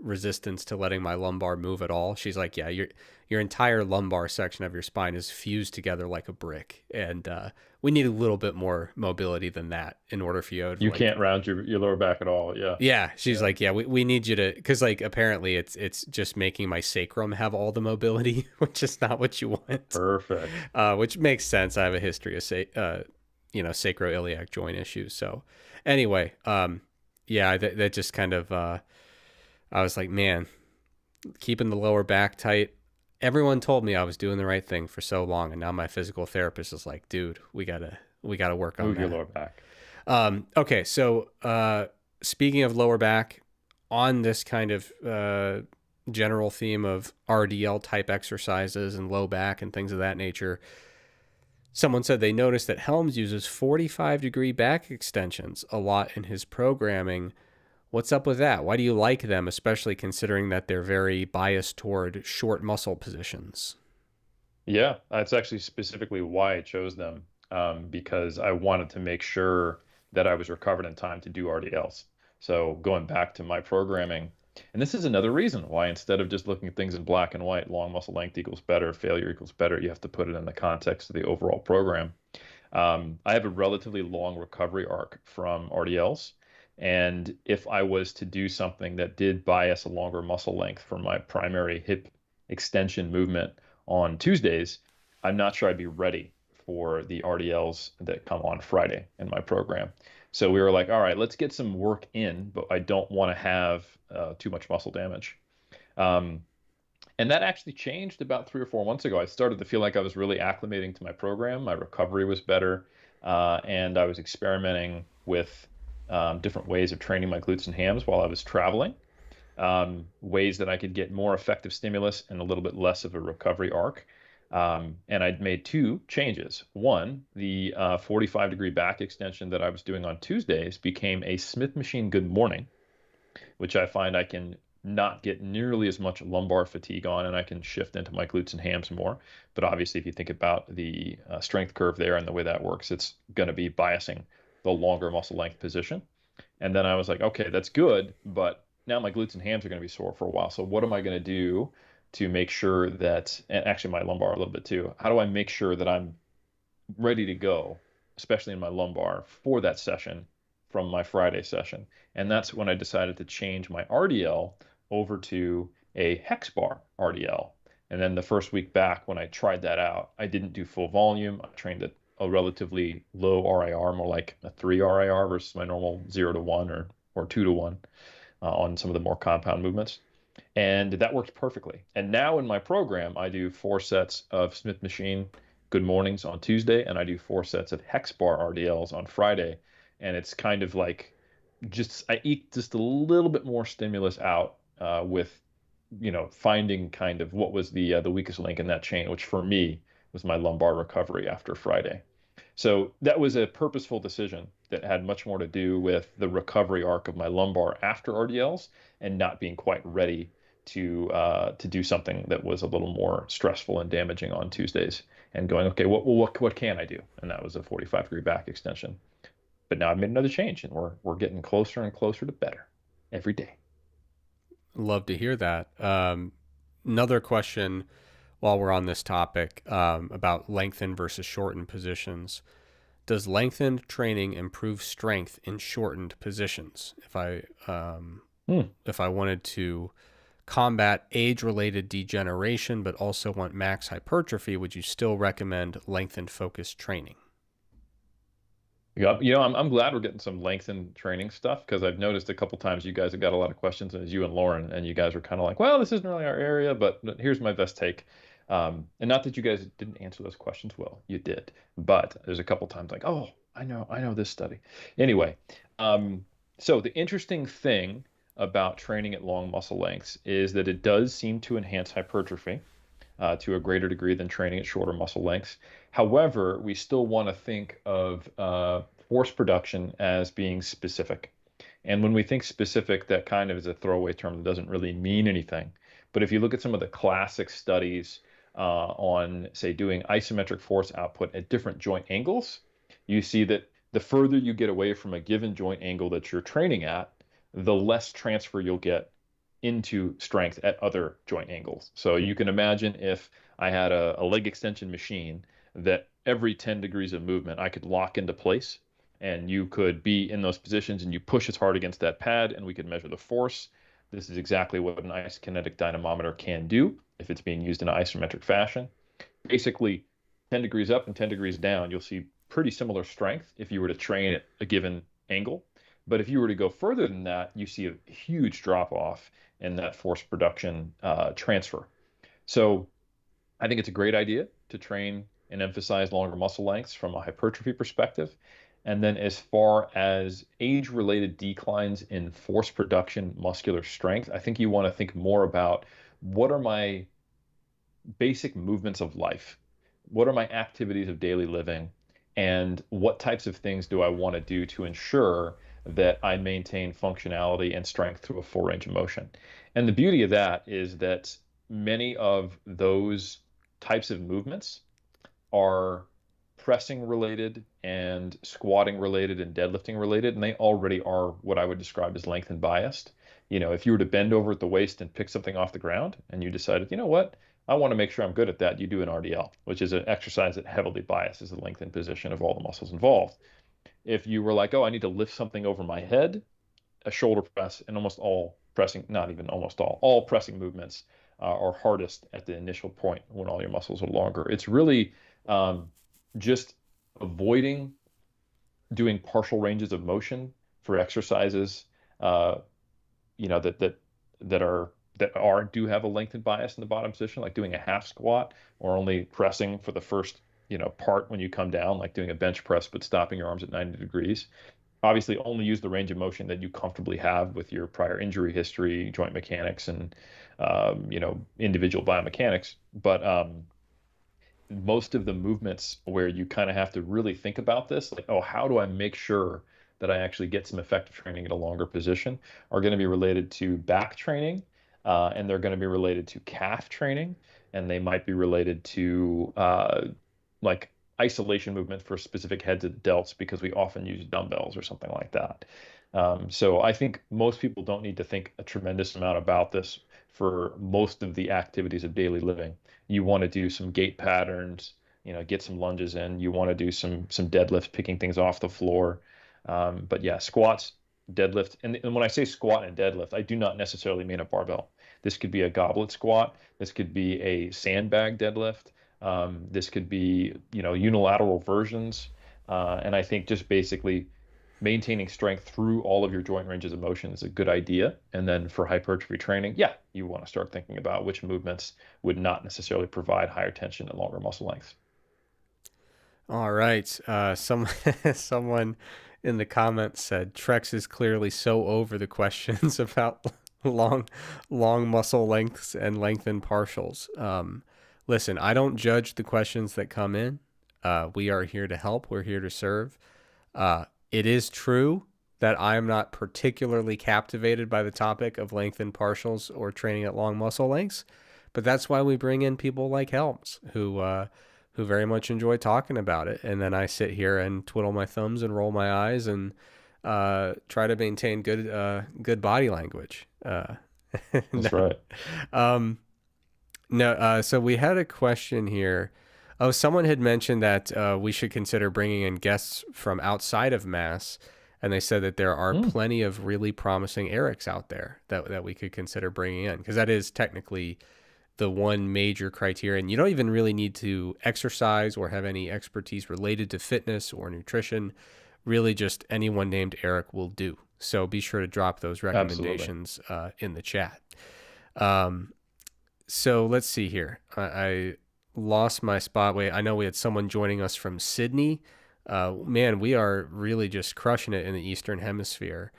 resistance to letting my lumbar move at all. She's like, yeah, your entire lumbar section of your spine is fused together like a brick. And, we need a little bit more mobility than that in order for you to You can't round your lower back at all. Yeah. yeah. She's like, yeah, we need you to, cause like apparently it's just making my sacrum have all the mobility, which is not what you want. Perfect. Which makes sense. I have a history of sacroiliac joint issues. So anyway, yeah, that just kind of, I was like, man, keeping the lower back tight. Everyone told me I was doing the right thing for so long, and now my physical therapist is like, dude, we gotta work on Move that. your lower back. Okay, so speaking of lower back, on this kind of general theme of RDL type exercises and low back and things of that nature, someone said they noticed that Helms uses 45-degree back extensions a lot in his programming. What's up with that? Why do you like them, especially considering that they're very biased toward short muscle positions? Yeah, that's actually specifically why I chose them, because I wanted to make sure that I was recovered in time to do RDLs. So going back to my programming, and this is another reason why instead of just looking at things in black and white, long muscle length equals better, failure equals better, you have to put it in the context of the overall program. I have a relatively long recovery arc from RDLs. And if I was to do something that did bias a longer muscle length for my primary hip extension movement on Tuesdays, I'm not sure I'd be ready for the RDLs that come on Friday in my program. So we were like, all right, let's get some work in, but I don't want to have too much muscle damage. Um, and that actually changed about 3 or 4 months ago. I started to feel like I was really acclimating to my program. My recovery was better, and I was experimenting with different ways of training my glutes and hams while I was traveling, ways that I could get more effective stimulus and a little bit less of a recovery arc. And I'd made two changes. One, the 45-degree back extension that I was doing on Tuesdays became a Smith machine good morning, which I find I can not get nearly as much lumbar fatigue on, and I can shift into my glutes and hams more. But obviously, if you think about the strength curve there and the way that works, it's going to be biasing the longer muscle length position. And then I was like, okay, that's good, but now my glutes and hams are going to be sore for a while. So what am I going to do to make sure that, and actually my lumbar a little bit too, how do I make sure that I'm ready to go, especially in my lumbar, for that session from my Friday session? And that's when I decided to change my RDL over to a hex bar RDL. And then the first week back when I tried that out, I didn't do full volume. I trained at a relatively low RIR, more like a 3 RIR versus my normal 0 to 1 or 2 to 1 on some of the more compound movements. And that worked perfectly. And now in my program, I do 4 sets of Smith machine good mornings on Tuesday, and I do 4 sets of hex bar RDLs on Friday. And it's kind of like just I eke just a little bit more stimulus out with finding kind of what was the weakest link in that chain, which for me was my lumbar recovery after Friday. So that was a purposeful decision that had much more to do with the recovery arc of my lumbar after RDLs and not being quite ready to do something that was a little more stressful and damaging on Tuesdays, and going, okay, what can I do? And that was a 45-degree back extension. But now I've made another change, and we're getting closer and closer to better every day. Love to hear that. Another question while we're on this topic about lengthen versus shorten positions. Does lengthened training improve strength in shortened positions? If I wanted to combat age-related degeneration but also want max hypertrophy, would you still recommend lengthened focused training? Yeah, I'm glad we're getting some lengthened training stuff, because I've noticed a couple times you guys have got a lot of questions, and it's you and Lauren, and you guys are kind of like, well, this isn't really our area, but here's my best take. And not that you guys didn't answer those questions well, you did, but there's a couple times like, oh, I know this study. Anyway, so the interesting thing about training at long muscle lengths is that it does seem to enhance hypertrophy to a greater degree than training at shorter muscle lengths. However, we still want to think of force production as being specific. And when we think specific, that kind of is a throwaway term that doesn't really mean anything. But if you look at some of the classic studies on, say, doing isometric force output at different joint angles, you see that the further you get away from a given joint angle that you're training at, the less transfer you'll get into strength at other joint angles. So you can imagine if I had a leg extension machine that every 10 degrees of movement I could lock into place, and you could be in those positions and you push as hard against that pad and we could measure the force. This is exactly what an isokinetic dynamometer can do if it's being used in an isometric fashion. Basically, 10 degrees up and 10 degrees down, you'll see pretty similar strength if you were to train at a given angle. But if you were to go further than that, you see a huge drop off in that force production transfer. So I think it's a great idea to train and emphasize longer muscle lengths from a hypertrophy perspective. And then as far as age-related declines in force production, muscular strength, I think you want to think more about what are my basic movements of life? What are my activities of daily living? And what types of things do I want to do to ensure that I maintain functionality and strength through a full range of motion? And the beauty of that is that many of those types of movements are pressing related and squatting related and deadlifting related, and they already are what I would describe as lengthen biased. If you were to bend over at the waist and pick something off the ground and you decided, you know what, I want to make sure I'm good at that, you do an RDL, which is an exercise that heavily biases the lengthened position of all the muscles involved. If you were like, oh, I need to lift something over my head, a shoulder press, and almost all pressing, not even almost all pressing movements are hardest at the initial point when all your muscles are longer. It's really just avoiding doing partial ranges of motion for exercises, uh, you know, that do have a lengthened bias in the bottom position, like doing a half squat or only pressing for the first, part when you come down, like doing a bench press but stopping your arms at 90 degrees. Obviously, only use the range of motion that you comfortably have with your prior injury history, joint mechanics, and individual biomechanics. But most of the movements where you kind of have to really think about this, like, oh, how do I make sure that I actually get some effective training at a longer position, are going to be related to back training, and they're going to be related to calf training, and they might be related to like isolation movement for specific heads of the delts because we often use dumbbells or something like that. So I think most people don't need to think a tremendous amount about this for most of the activities of daily living. You want to do some gait patterns, get some lunges in. You want to do some deadlifts, picking things off the floor. But yeah, squats, deadlift, and when I say squat and deadlift, I do not necessarily mean a barbell. This could be a goblet squat. This could be a sandbag deadlift. This could be, unilateral versions. And I think just basically maintaining strength through all of your joint ranges of motion is a good idea. And then for hypertrophy training, yeah, you want to start thinking about which movements would not necessarily provide higher tension and longer muscle lengths. All right. Someone in the comments said Trex is clearly so over the questions about long, long muscle lengths and lengthened partials. Listen, I don't judge the questions that come in. We are here to help. We're here to serve. It is true that I am not particularly captivated by the topic of lengthened partials or training at long muscle lengths, but that's why we bring in people like Helms who very much enjoy talking about it. And then I sit here and twiddle my thumbs and roll my eyes and try to maintain good body language. That's right. So we had a question here. Oh, someone had mentioned that we should consider bringing in guests from outside of Mass, and they said that there are plenty of really promising Erics out there that we could consider bringing in, because that is technically the one major criterion. You don't even really need to exercise or have any expertise related to fitness or nutrition. Really, just anyone named Eric will do. So be sure to drop those recommendations in the chat. So let's see here. I lost my spot. Wait, I know we had someone joining us from Sydney. Man, we are really just crushing it in the Eastern Hemisphere.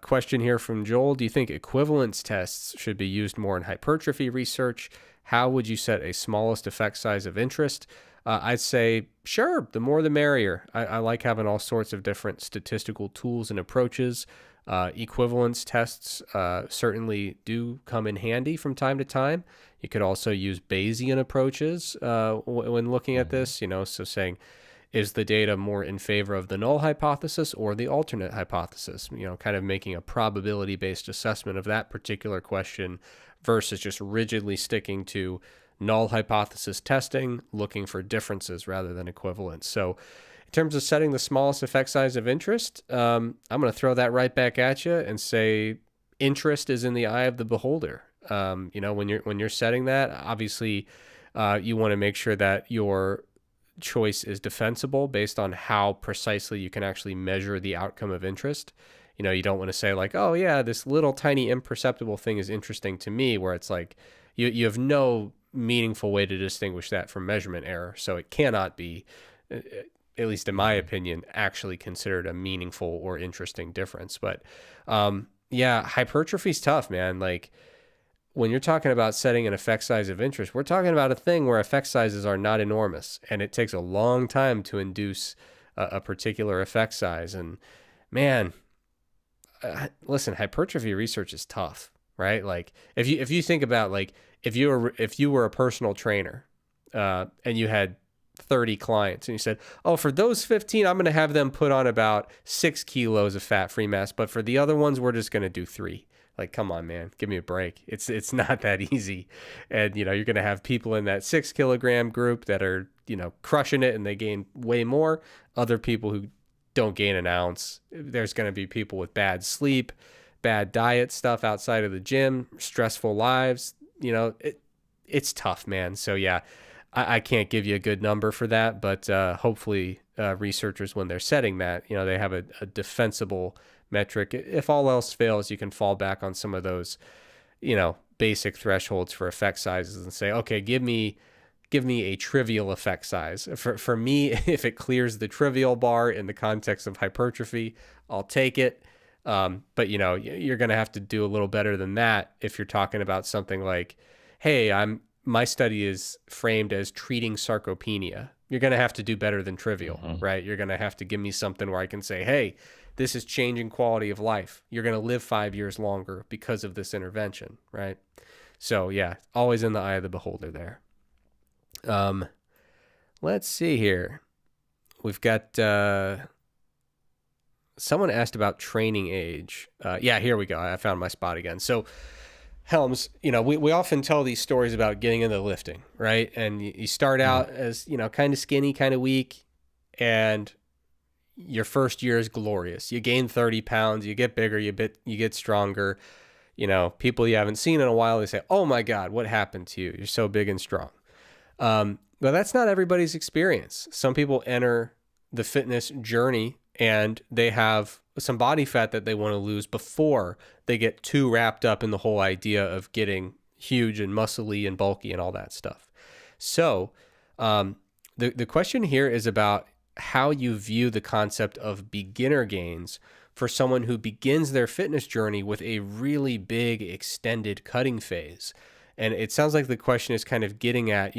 Question here from Joel. Do you think equivalence tests should be used more in hypertrophy research? How would you set a smallest effect size of interest? I'd say, sure, the more the merrier. I like having all sorts of different statistical tools and approaches. Equivalence tests certainly do come in handy from time to time. You could also use Bayesian approaches when looking at this, so saying, is the data more in favor of the null hypothesis or the alternate hypothesis? Kind of making a probability-based assessment of that particular question versus just rigidly sticking to null hypothesis testing, looking for differences rather than equivalence. So in terms of setting the smallest effect size of interest, I'm going to throw that right back at you and say interest is in the eye of the beholder. When you're setting that, obviously you want to make sure that your choice is defensible based on how precisely you can actually measure the outcome of interest. You don't want to say like, oh yeah, this little tiny imperceptible thing is interesting to me, where it's like you have no meaningful way to distinguish that from measurement error. So it cannot be, at least in my opinion, actually considered a meaningful or interesting difference. But yeah, hypertrophy's tough, man. Like when you're talking about setting an effect size of interest, we're talking about a thing where effect sizes are not enormous, and it takes a long time to induce a particular effect size. And man, listen, hypertrophy research is tough, right? Like if you think about, like, if you were a personal trainer and you had 30 clients and you said, oh, for those 15, I'm going to have them put on about 6 kilos of fat-free mass, but for the other ones, we're just going to do 3. Like, come on, man, give me a break. It's not that easy. And, you're going to have people in that 6 kilogram group that are, crushing it and they gain way more. Other people who don't gain an ounce. There's going to be people with bad sleep, bad diet stuff outside of the gym, stressful lives. It's tough, man. So yeah, I can't give you a good number for that, but hopefully researchers when they're setting that. They have a defensible metric. If all else fails, you can fall back on some of those, basic thresholds for effect sizes and say, okay, give me a trivial effect size. For me, if it clears the trivial bar in the context of hypertrophy, I'll take it. But you're going to have to do a little better than that if you're talking about something like, hey, my study is framed as treating sarcopenia. You're going to have to do better than trivial, right? You're going to have to give me something where I can say, hey, this is changing quality of life. You're going to live 5 years longer because of this intervention, right? So yeah, always in the eye of the beholder there. Let's see here. We've got someone asked about training age. Yeah, here we go. I found my spot again. So Helms, we often tell these stories about getting into lifting, right? And you start out as, kind of skinny, kind of weak, and your first year is glorious. You gain 30 pounds, you get bigger, you get stronger. People you haven't seen in a while, they say, oh my God, what happened to you? You're so big and strong. But that's not everybody's experience. Some people enter the fitness journey and they have some body fat that they want to lose before they get too wrapped up in the whole idea of getting huge and muscly and bulky and all that stuff. So the question here is about how you view the concept of beginner gains for someone who begins their fitness journey with a really big extended cutting phase. And it sounds like the question is kind of getting at,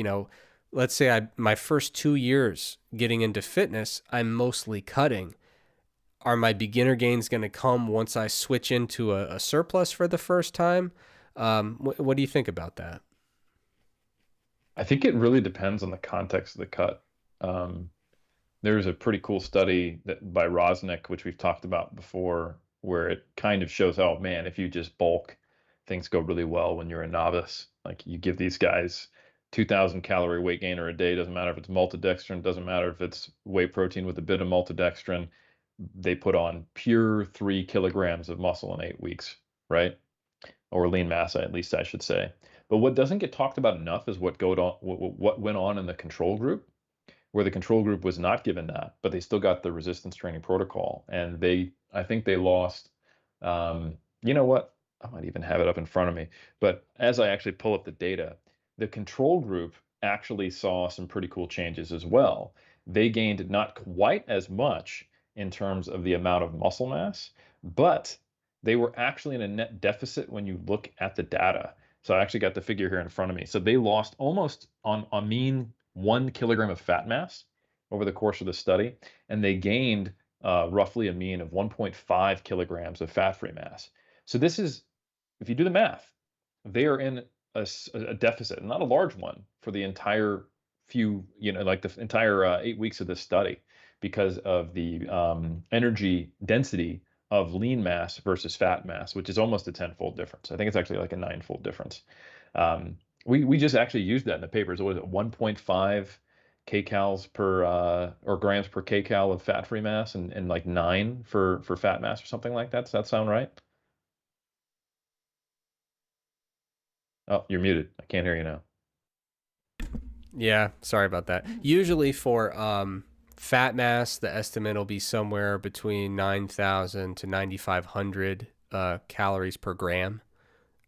let's say my first 2 years getting into fitness, I'm mostly cutting. Are my beginner gains going to come once I switch into a surplus for the first time? What do you think about that? I think it really depends on the context of the cut. There's a pretty cool study by Rosnick, which we've talked about before, where it kind of shows, oh man, if you just bulk, things go really well when you're a novice. Like you give these guys 2,000 calorie weight gainer a day, doesn't matter if it's maltodextrin, doesn't matter if it's whey protein with a bit of maltodextrin. They put on pure 3 kilograms of muscle in 8 weeks, right? Or lean mass, at least I should say. But what doesn't get talked about enough is what went on in the control group, where the control group was not given that, but they still got the resistance training protocol. And I think they lost, you know what? I might even have it up in front of me. But as I actually pull up the data, the control group actually saw some pretty cool changes as well. They gained not quite as much in terms of the amount of muscle mass, but they were actually in a net deficit when you look at the data. So I actually got the figure here in front of me. So they lost almost on mean 1 kilogram of fat mass over the course of the study, and they gained roughly a mean of 1.5 kilograms of fat-free mass. So this is, if you do the math, they are in a deficit, not a large one, for the entire like the entire 8 weeks of this study, because of the energy density of lean mass versus fat mass, which is almost a 10-fold difference. I think it's actually like a 9-fold difference. We just actually used that in the papers. What was it, 1.5 kcals per or grams per kcal of fat-free mass, and like 9 for fat mass or something like that. Does that sound right? Oh, you're muted. I can't hear you now. Yeah, sorry about that. Usually for fat mass, the estimate will be somewhere between 9,000 to 9,500 calories per gram.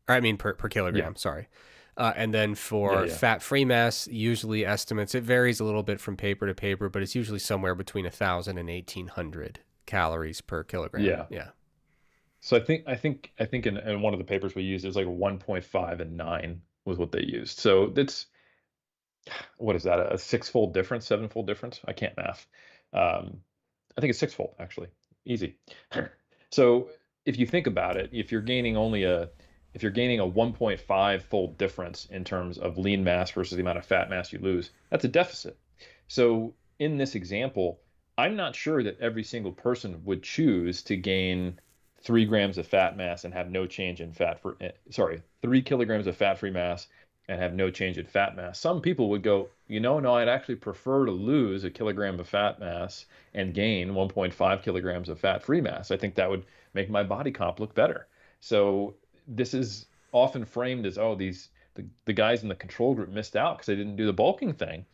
Or I mean per kilogram, sorry. And then for fat-free mass, usually estimates, it varies a little bit from paper to paper, but it's usually somewhere between 1,000 and 1,800 calories per kilogram. Yeah. So I think in one of the papers we used, it was like 1.5 and 9 was what they used. So that's, what is that, a 6-fold difference, 7-fold difference? I can't math. I think it's 6-fold actually. Easy. So if you think about it, if you're gaining a 1.5-fold difference in terms of lean mass versus the amount of fat mass you lose, that's a deficit. So in this example, I'm not sure that every single person would choose to gain 3 grams of fat mass and have no change in 3 kilograms of fat-free mass and have no change in fat mass. Some people would go, no, I'd actually prefer to lose a kilogram of fat mass and gain 1.5 kilograms of fat-free mass. I think that would make my body comp look better. So this is often framed as, the guys in the control group missed out because they didn't do the bulking thing.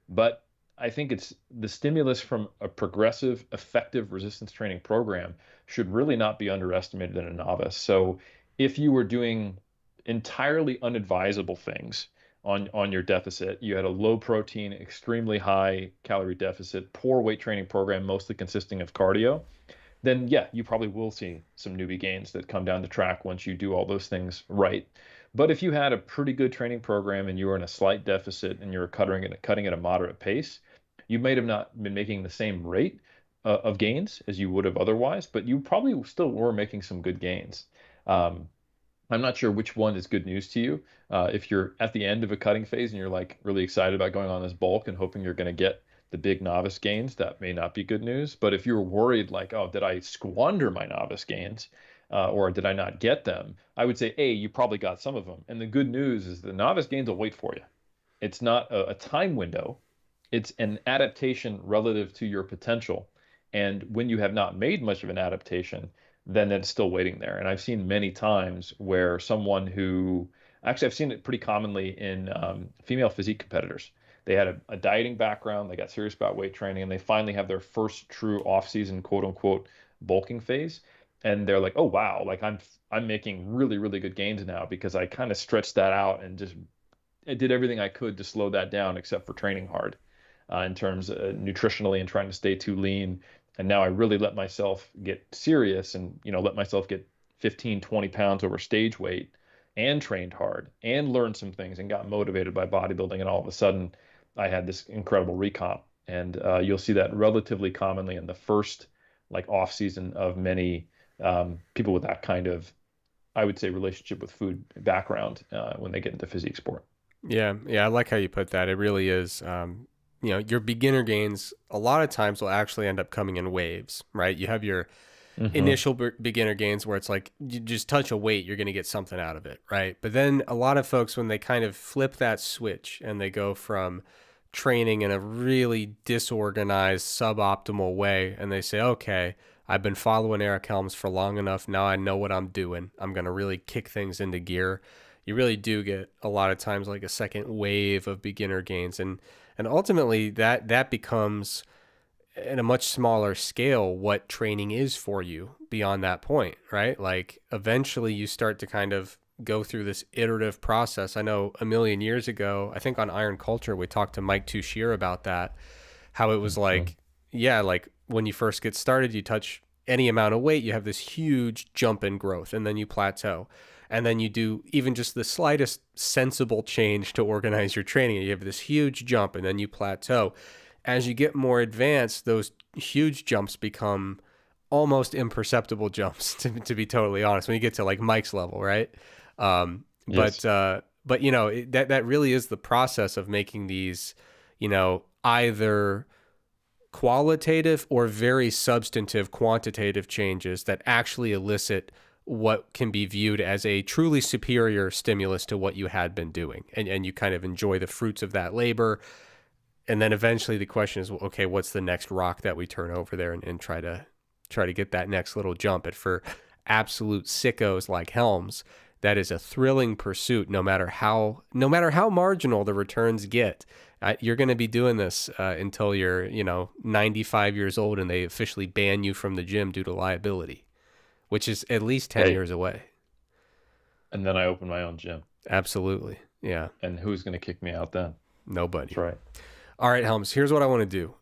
But I think it's the stimulus from a progressive, effective resistance training program should really not be underestimated in a novice. So if you were doing entirely unadvisable things on your deficit, you had a low protein, extremely high calorie deficit, poor weight training program, mostly consisting of cardio, then yeah, you probably will see some newbie gains that come down the track once you do all those things right. But if you had a pretty good training program and you were in a slight deficit and you're cutting at a moderate pace, you might have not been making the same rate of gains as you would have otherwise, but you probably still were making some good gains. Um, I'm not sure which one is good news to you. If you're at the end of a cutting phase and you're like really excited about going on this bulk and hoping you're going to get the big novice gains, that may not be good news. But if you're worried like, oh, did I squander my novice gains, or did I not get them? I would say, A, you probably got some of them. And the good news is the novice gains will wait for you. It's not a time window. It's an adaptation relative to your potential. And when you have not made much of an adaptation, then it's still waiting there. And I've seen many times where someone who actually, I've seen it pretty commonly in female physique competitors. They had a dieting background, they got serious about weight training, and they finally have their first true off-season quote unquote bulking phase. And they're like, oh wow, like I'm making really, really good gains now because I kind of stretched that out and just I did everything I could to slow that down except for training hard in terms nutritionally and trying to stay too lean. And now I really let myself get serious and, let myself get 15, 20 pounds over stage weight and trained hard and learned some things and got motivated by bodybuilding. And all of a sudden I had this incredible recomp. And you'll see that relatively commonly in the first like off season of many people with that kind of, I would say, relationship with food background when they get into physique sport. Yeah. Yeah. I like how you put that. It really is, your beginner gains a lot of times will actually end up coming in waves, right? You have your initial beginner gains where it's like you just touch a weight, you're going to get something out of it, right? But then a lot of folks, when they kind of flip that switch and they go from training in a really disorganized, suboptimal way, and they say, okay, I've been following Eric Helms for long enough. Now I know what I'm doing. I'm going to really kick things into gear. You really do get a lot of times like a second wave of beginner gains. And ultimately that becomes at a much smaller scale what training is for you beyond that point, right? Like eventually you start to kind of go through this iterative process. I know a million years ago, I think on Iron Culture, we talked to Mike Touchier about that, how it was like, yeah, like when you first get started, you touch any amount of weight, you have this huge jump in growth and then you plateau. And then you do even just the slightest sensible change to organize your training, and you have this huge jump and then you plateau. As you get more advanced, those huge jumps become almost imperceptible jumps, to be totally honest, when you get to like Mike's level, right? Yes. But that really is the process of making these, either qualitative or very substantive quantitative changes that actually elicit what can be viewed as a truly superior stimulus to what you had been doing. And you kind of enjoy the fruits of that labor. And then eventually the question is, well, okay, what's the next rock that we turn over there and try to get that next little jump? And for absolute sickos like Helms, that is a thrilling pursuit, no matter how marginal the returns get. You're going to be doing this until you're, 95 years old and they officially ban you from the gym due to liability, which is at least 10 years away. And then I open my own gym. Absolutely. Yeah. And who's going to kick me out then? Nobody. That's right. All right, Helms, here's what I want to do.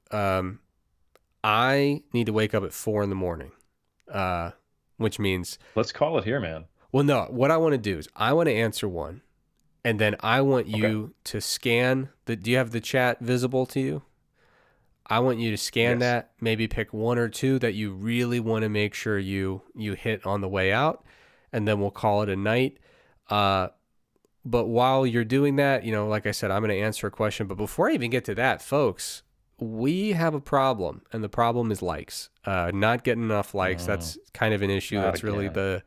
I need to wake up at 4 a.m, which means... Let's call it here, man. Well, no, what I want to do is I want to answer one, and then I want you to scan do you have the chat visible to you? I want you to scan that, maybe pick one or two that you really want to make sure you hit on the way out, and then we'll call it a night. But while you're doing that, like I said, I'm going to answer a question. But before I even get to that, folks, we have a problem, and the problem is likes. Not getting enough likes. That's kind of an issue. That's really the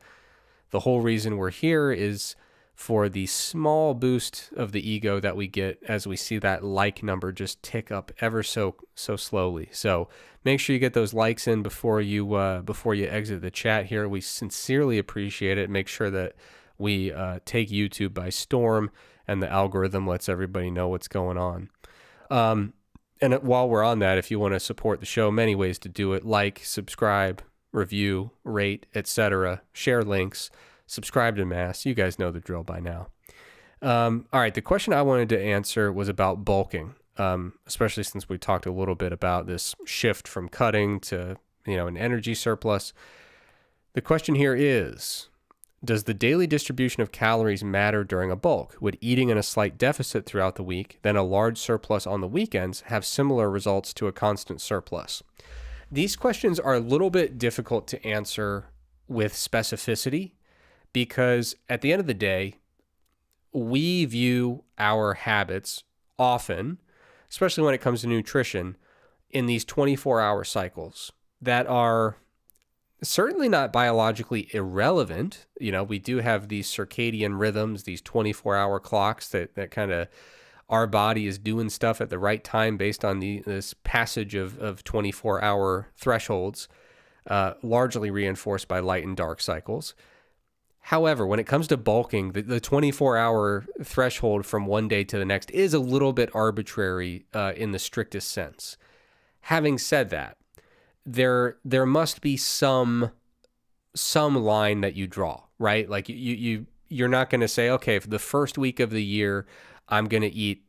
whole reason we're here, is for the small boost of the ego that we get as we see that like number just tick up ever so slowly. So make sure you get those likes in before you exit the chat here. We sincerely appreciate it. Make sure that we take YouTube by storm and the algorithm lets everybody know what's going on. And while we're on that, if you want to support the show, many ways to do it: like, subscribe, review, rate, etc. Share links, subscribe to Mass. You guys know the drill by now. All right, the question I wanted to answer was about bulking, especially since we talked a little bit about this shift from cutting to, an energy surplus. The question here is, does the daily distribution of calories matter during a bulk? Would eating in a slight deficit throughout the week, then a large surplus on the weekends, have similar results to a constant surplus? These questions are a little bit difficult to answer with specificity because at the end of the day, we view our habits often, especially when it comes to nutrition, in these 24-hour cycles that are certainly not biologically irrelevant. We do have these circadian rhythms, these 24-hour clocks that kind of, our body is doing stuff at the right time based on this passage of 24-hour thresholds, largely reinforced by light and dark cycles. However, when it comes to bulking, the 24-hour threshold from one day to the next is a little bit arbitrary in the strictest sense. Having said that, there must be some line that you draw, right? Like you're not going to say, okay, for the first week of the year, I'm going to eat,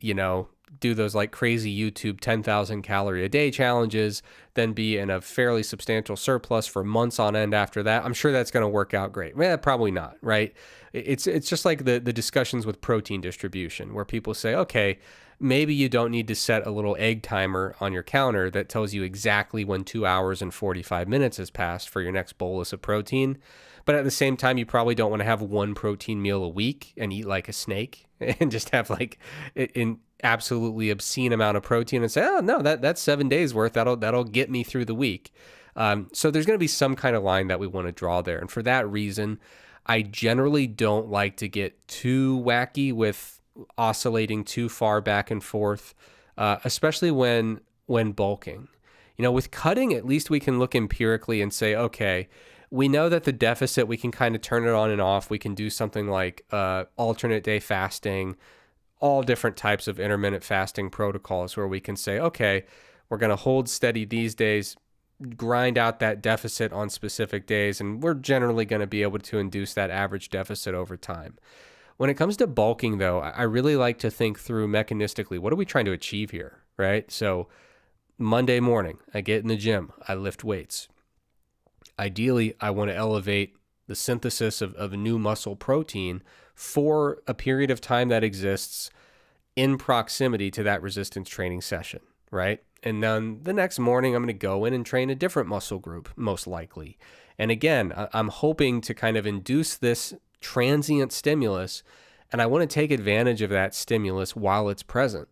do those like crazy YouTube 10,000 calorie a day challenges, then be in a fairly substantial surplus for months on end after that. I'm sure that's going to work out great. Well, probably not, right? It's just like the discussions with protein distribution where people say, okay, maybe you don't need to set a little egg timer on your counter that tells you exactly when 2 hours and 45 minutes has passed for your next bolus of protein. But at the same time, you probably don't want to have one protein meal a week and eat like a snake and just have like an absolutely obscene amount of protein and say, oh no, that's 7 days worth. That'll get me through the week. So there's going to be some kind of line that we want to draw there. And for that reason, I generally don't like to get too wacky with oscillating too far back and forth, especially when bulking. With cutting, at least we can look empirically and say, okay, we know that the deficit, we can kind of turn it on and off. We can do something like alternate day fasting, all different types of intermittent fasting protocols where we can say, okay, we're going to hold steady these days, grind out that deficit on specific days, and we're generally going to be able to induce that average deficit over time. When it comes to bulking, though, I really like to think through mechanistically, what are we trying to achieve here, right? So Monday morning, I get in the gym, I lift weights. Ideally, I want to elevate the synthesis of new muscle protein for a period of time that exists in proximity to that resistance training session, right? And then the next morning, I'm going to go in and train a different muscle group, most likely. And again, I'm hoping to kind of induce this transient stimulus, and I want to take advantage of that stimulus while it's present.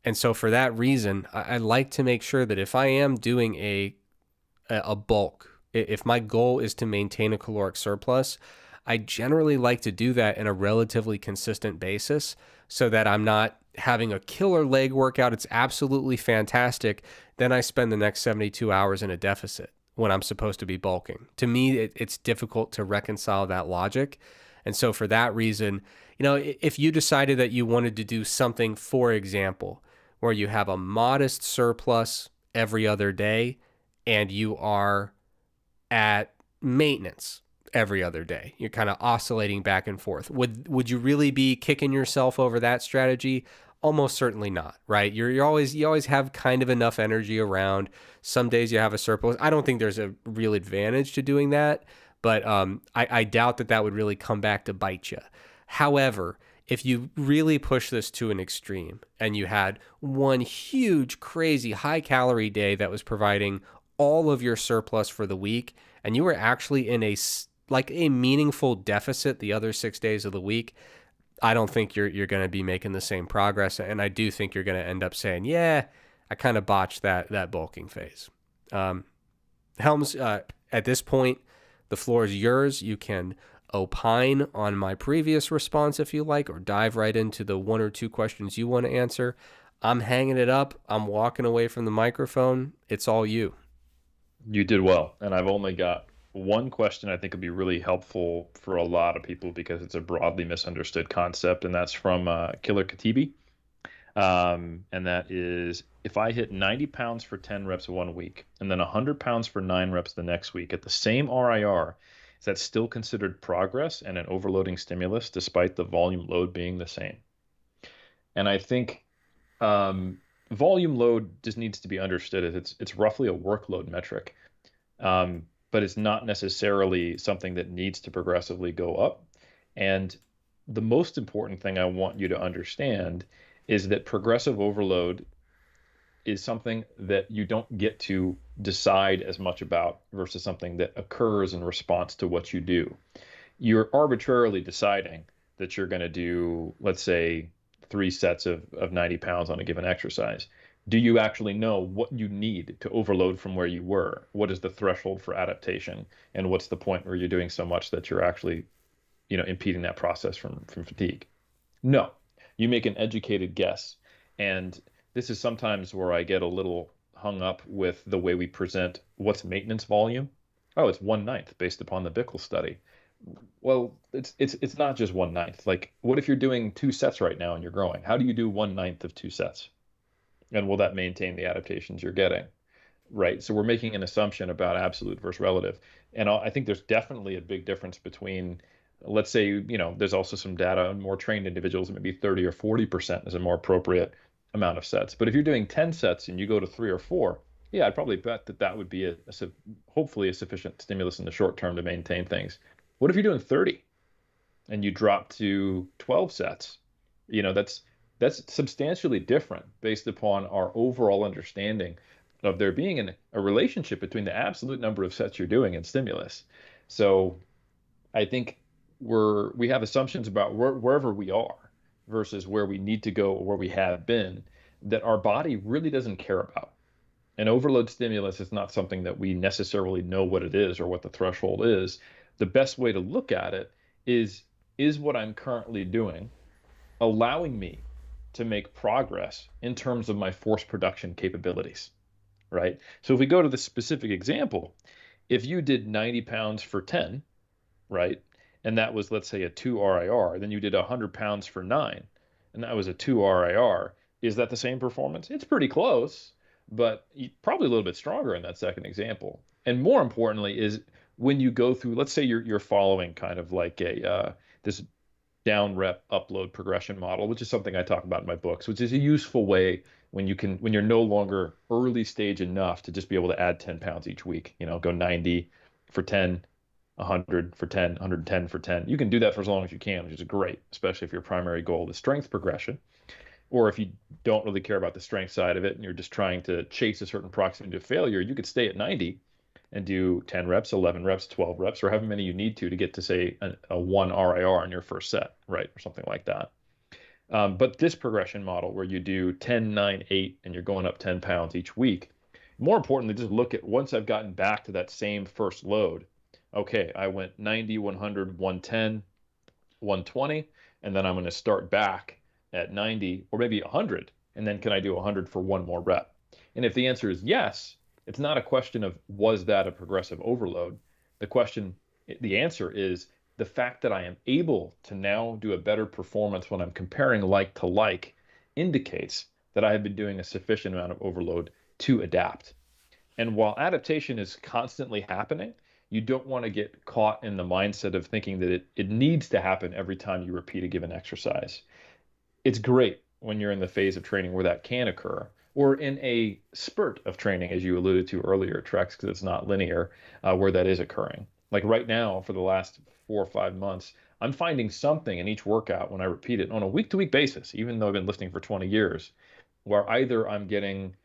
And so for that reason, I like to make sure that if I am doing a bulk, if my goal is to maintain a caloric surplus, I generally like to do that in a relatively consistent basis so that I'm not having a killer leg workout. It's absolutely fantastic. Then I spend the next 72 hours in a deficit when I'm supposed to be bulking. To me, it's difficult to reconcile that logic. And so for that reason, if you decided that you wanted to do something, for example, where you have a modest surplus every other day and you are at maintenance every other day, you're kind of oscillating back and forth. Would you really be kicking yourself over that strategy? Almost certainly not, right? You always have kind of enough energy around. Some days you have a surplus. I don't think there's a real advantage to doing that, but I doubt that would really come back to bite you. However, if you really push this to an extreme and you had one huge, crazy, high-calorie day that was providing all of your surplus for the week, and you were actually in a meaningful deficit the other 6 days of the week, I don't think you're going to be making the same progress. And I do think you're going to end up saying, yeah, I kind of botched that bulking phase. Helms, at this point, the floor is yours. You can opine on my previous response if you like, or dive right into the one or two questions you want to answer. I'm hanging it up. I'm walking away from the microphone. It's all you. You did well. And I've only got one question I think would be really helpful for a lot of people because it's a broadly misunderstood concept, and that's from Killer Katibi. And that is if I hit 90 pounds for 10 reps 1 week and then 100 pounds for 9 reps the next week at the same RIR, is that still considered progress and an overloading stimulus despite the volume load being the same? And I think um, volume load just needs to be understood as it's roughly a workload metric, but it's not necessarily something that needs to progressively go up. And the most important thing I want you to understand is that progressive overload is something that you don't get to decide as much about versus something that occurs in response to what you do. You're arbitrarily deciding that you're going to do, let's say, 3 sets of 90 pounds on a given exercise. Do you actually know what you need to overload from where you were? What is the threshold for adaptation? And what's the point where you're doing so much that you're actually, impeding that process from fatigue? No, you make an educated guess. And this is sometimes where I get a little hung up with the way we present what's maintenance volume. Oh, it's 1/9 based upon the Bickle study. Well, it's not just 1/9. Like, what if you're doing 2 sets right now and you're growing? How do you do 1/9 of 2 sets? And will that maintain the adaptations you're getting? Right. So we're making an assumption about absolute versus relative. And I think there's definitely a big difference between, let's say, there's also some data on more trained individuals, maybe 30 or 40% is a more appropriate amount of sets. But if you're doing 10 sets and you go to 3 or 4, yeah, I'd probably bet that would be hopefully a sufficient stimulus in the short term to maintain things. What if you're doing 30 and you drop to 12 sets? That's substantially different based upon our overall understanding of there being a relationship between the absolute number of sets you're doing and stimulus. So I think we have assumptions about wherever we are versus where we need to go or where we have been that our body really doesn't care about. An overload stimulus is not something that we necessarily know what it is or what the threshold is. The best way to look at it is what I'm currently doing allowing me to make progress in terms of my force production capabilities, right? So if we go to the specific example, if you did 90 pounds for 10, right, and that was, let's say, a 2 RIR, then you did 100 pounds for 9, and that was a 2 RIR, is that the same performance? It's pretty close, but probably a little bit stronger in that second example. And more importantly is when you go through, let's say you're following kind of like this down rep upload progression model, which is something I talk about in my books, which is a useful way when you're no longer early stage enough to just be able to add 10 pounds each week, go 90 for 10, 100 for 10, 110 for 10. You can do that for as long as you can, which is great, especially if your primary goal is strength progression. Or if you don't really care about the strength side of it and you're just trying to chase a certain proximity to failure, you could stay at 90 and do 10 reps, 11 reps, 12 reps, or however many you need to get to, say, a 1 RIR in your first set, right? Or something like that. But this progression model where you do 10, 9, 8, and you're going up 10 pounds each week, more importantly, just look at once I've gotten back to that same first load, okay, I went 90, 100, 110, 120, and then I'm going to start back at 90 or maybe 100. And then can I do 100 for one more rep? And if the answer is yes, it's not a question of was that a progressive overload? The answer is the fact that I am able to now do a better performance when I'm comparing like to like indicates that I have been doing a sufficient amount of overload to adapt. And while adaptation is constantly happening, you don't want to get caught in the mindset of thinking that it needs to happen every time you repeat a given exercise. It's great when you're in the phase of training where that can occur, or in a spurt of training, as you alluded to earlier, Trex, because it's not linear, where that is occurring. Like right now, for the last 4 or 5 months, I'm finding something in each workout when I repeat it on a week-to-week basis, even though I've been lifting for 20 years, where either I'm getting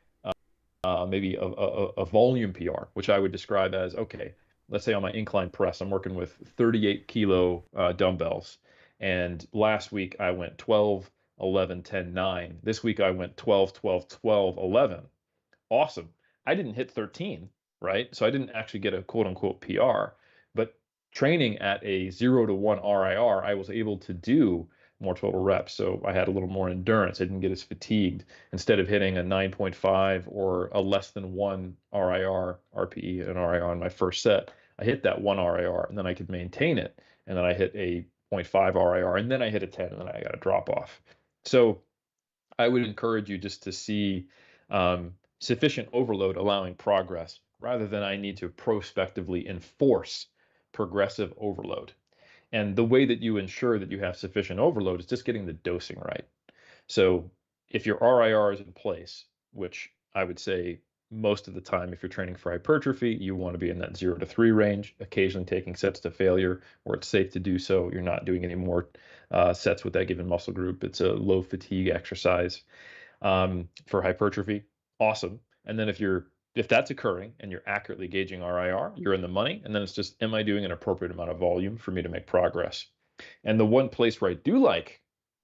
maybe a volume PR, which I would describe as, okay, let's say on my incline press, I'm working with 38 kilo dumbbells. And last week I went 12, 11, 10, 9. This week I went 12, 12, 12, 11. Awesome. I didn't hit 13, right? So I didn't actually get a quote unquote PR, but training at a 0 to 1 RIR, I was able to do more total reps. So I had a little more endurance. I didn't get as fatigued. Instead of hitting a 9.5 or a less than 1 RIR, RPE, and RIR on my first set, I hit that 1 RIR and then I could maintain it. And then I hit a 0.5 RIR and then I hit a 10 and then I got a drop off. So I would encourage you just to see sufficient overload allowing progress rather than I need to prospectively enforce progressive overload. And the way that you ensure that you have sufficient overload is just getting the dosing right. So if your RIR is in place, which I would say most of the time, if you're training for hypertrophy, you want to be in that 0 to 3 range, occasionally taking sets to failure where it's safe to do so. You're not doing any more sets with that given muscle group. It's a low fatigue exercise for hypertrophy. Awesome. And then if that's occurring and you're accurately gauging RIR, you're in the money. And then it's just, am I doing an appropriate amount of volume for me to make progress? And the one place where I do like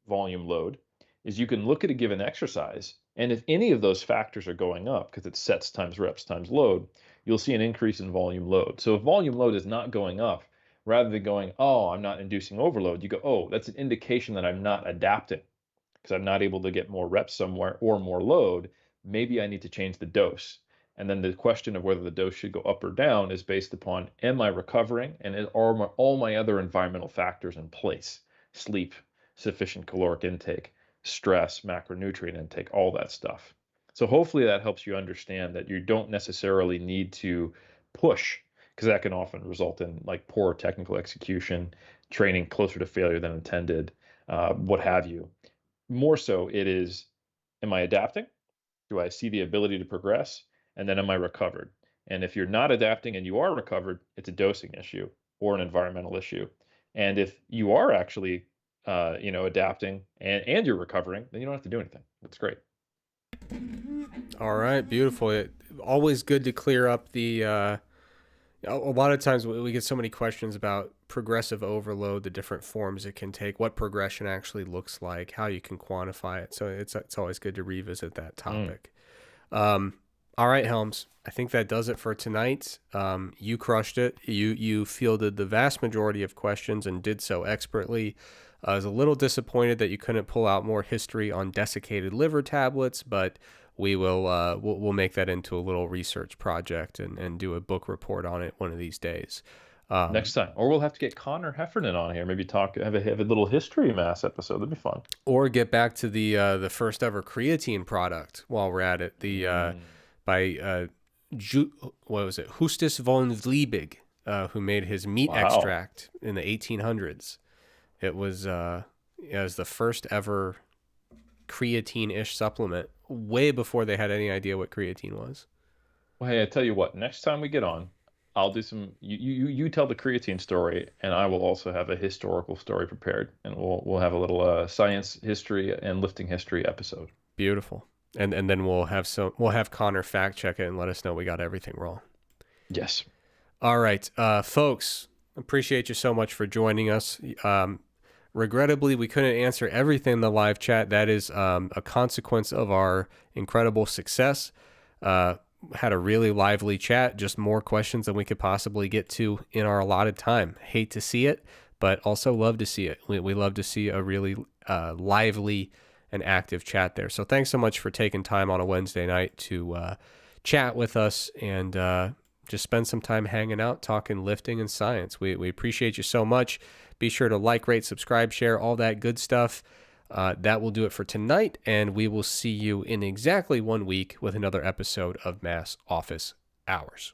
volume load is you can look at a given exercise, and if any of those factors are going up, because it's sets times reps times load, you'll see an increase in volume load. So if volume load is not going up, rather than going, oh, I'm not inducing overload, you go, oh, that's an indication that I'm not adapting because I'm not able to get more reps somewhere or more load. Maybe I need to change the dose. And then the question of whether the dose should go up or down is based upon, am I recovering, and are all my other environmental factors in place? Sleep, sufficient caloric intake, stress, macronutrient intake, all that stuff. So hopefully that helps you understand that you don't necessarily need to push, because that can often result in like poor technical execution, training closer to failure than intended, what have you. More so, it is, am I adapting? Do I see the ability to progress? And then am I recovered? And if you're not adapting and you are recovered, it's a dosing issue or an environmental issue. And if you are actually, adapting and you're recovering, then you don't have to do anything. That's great. All right, beautiful. Always good to clear up the. A lot of times we get so many questions about progressive overload, the different forms it can take, what progression actually looks like, how you can quantify it. So it's always good to revisit that topic. All right, Helms, I think that does it for tonight. You crushed it. You fielded the vast majority of questions and did so expertly. I was a little disappointed that you couldn't pull out more history on desiccated liver tablets, but we will we'll make that into a little research project and do a book report on it one of these days. Next time, or we'll have to get Connor Heffernan on here. Maybe have a little history mass episode. That'd be fun. Or get back to the first ever creatine product while we're at it. By what was it? Justus von Liebig, who made his meat extract in the 1800s. It was the first ever creatine-ish supplement, way before they had any idea what creatine was. Well, hey, I tell you what, next time we get on, I'll do some, you tell the creatine story, and I will also have a historical story prepared, and we'll have a little science history and lifting history episode. Beautiful. And then we'll have Connor fact check it and let us know we got everything wrong. Yes. All right, folks, appreciate you so much for joining us. Regrettably, we couldn't answer everything in the live chat. That is a consequence of our incredible success. Had a really lively chat, just more questions than we could possibly get to in our allotted time. Hate to see it, but also love to see it. We love to see a really lively and active chat there. So thanks so much for taking time on a Wednesday night to chat with us and just spend some time hanging out, talking lifting and science. We appreciate you so much. Be sure to like, rate, subscribe, share, all that good stuff. That will do it for tonight, and we will see you in exactly 1 week with another episode of Mass Office Hours.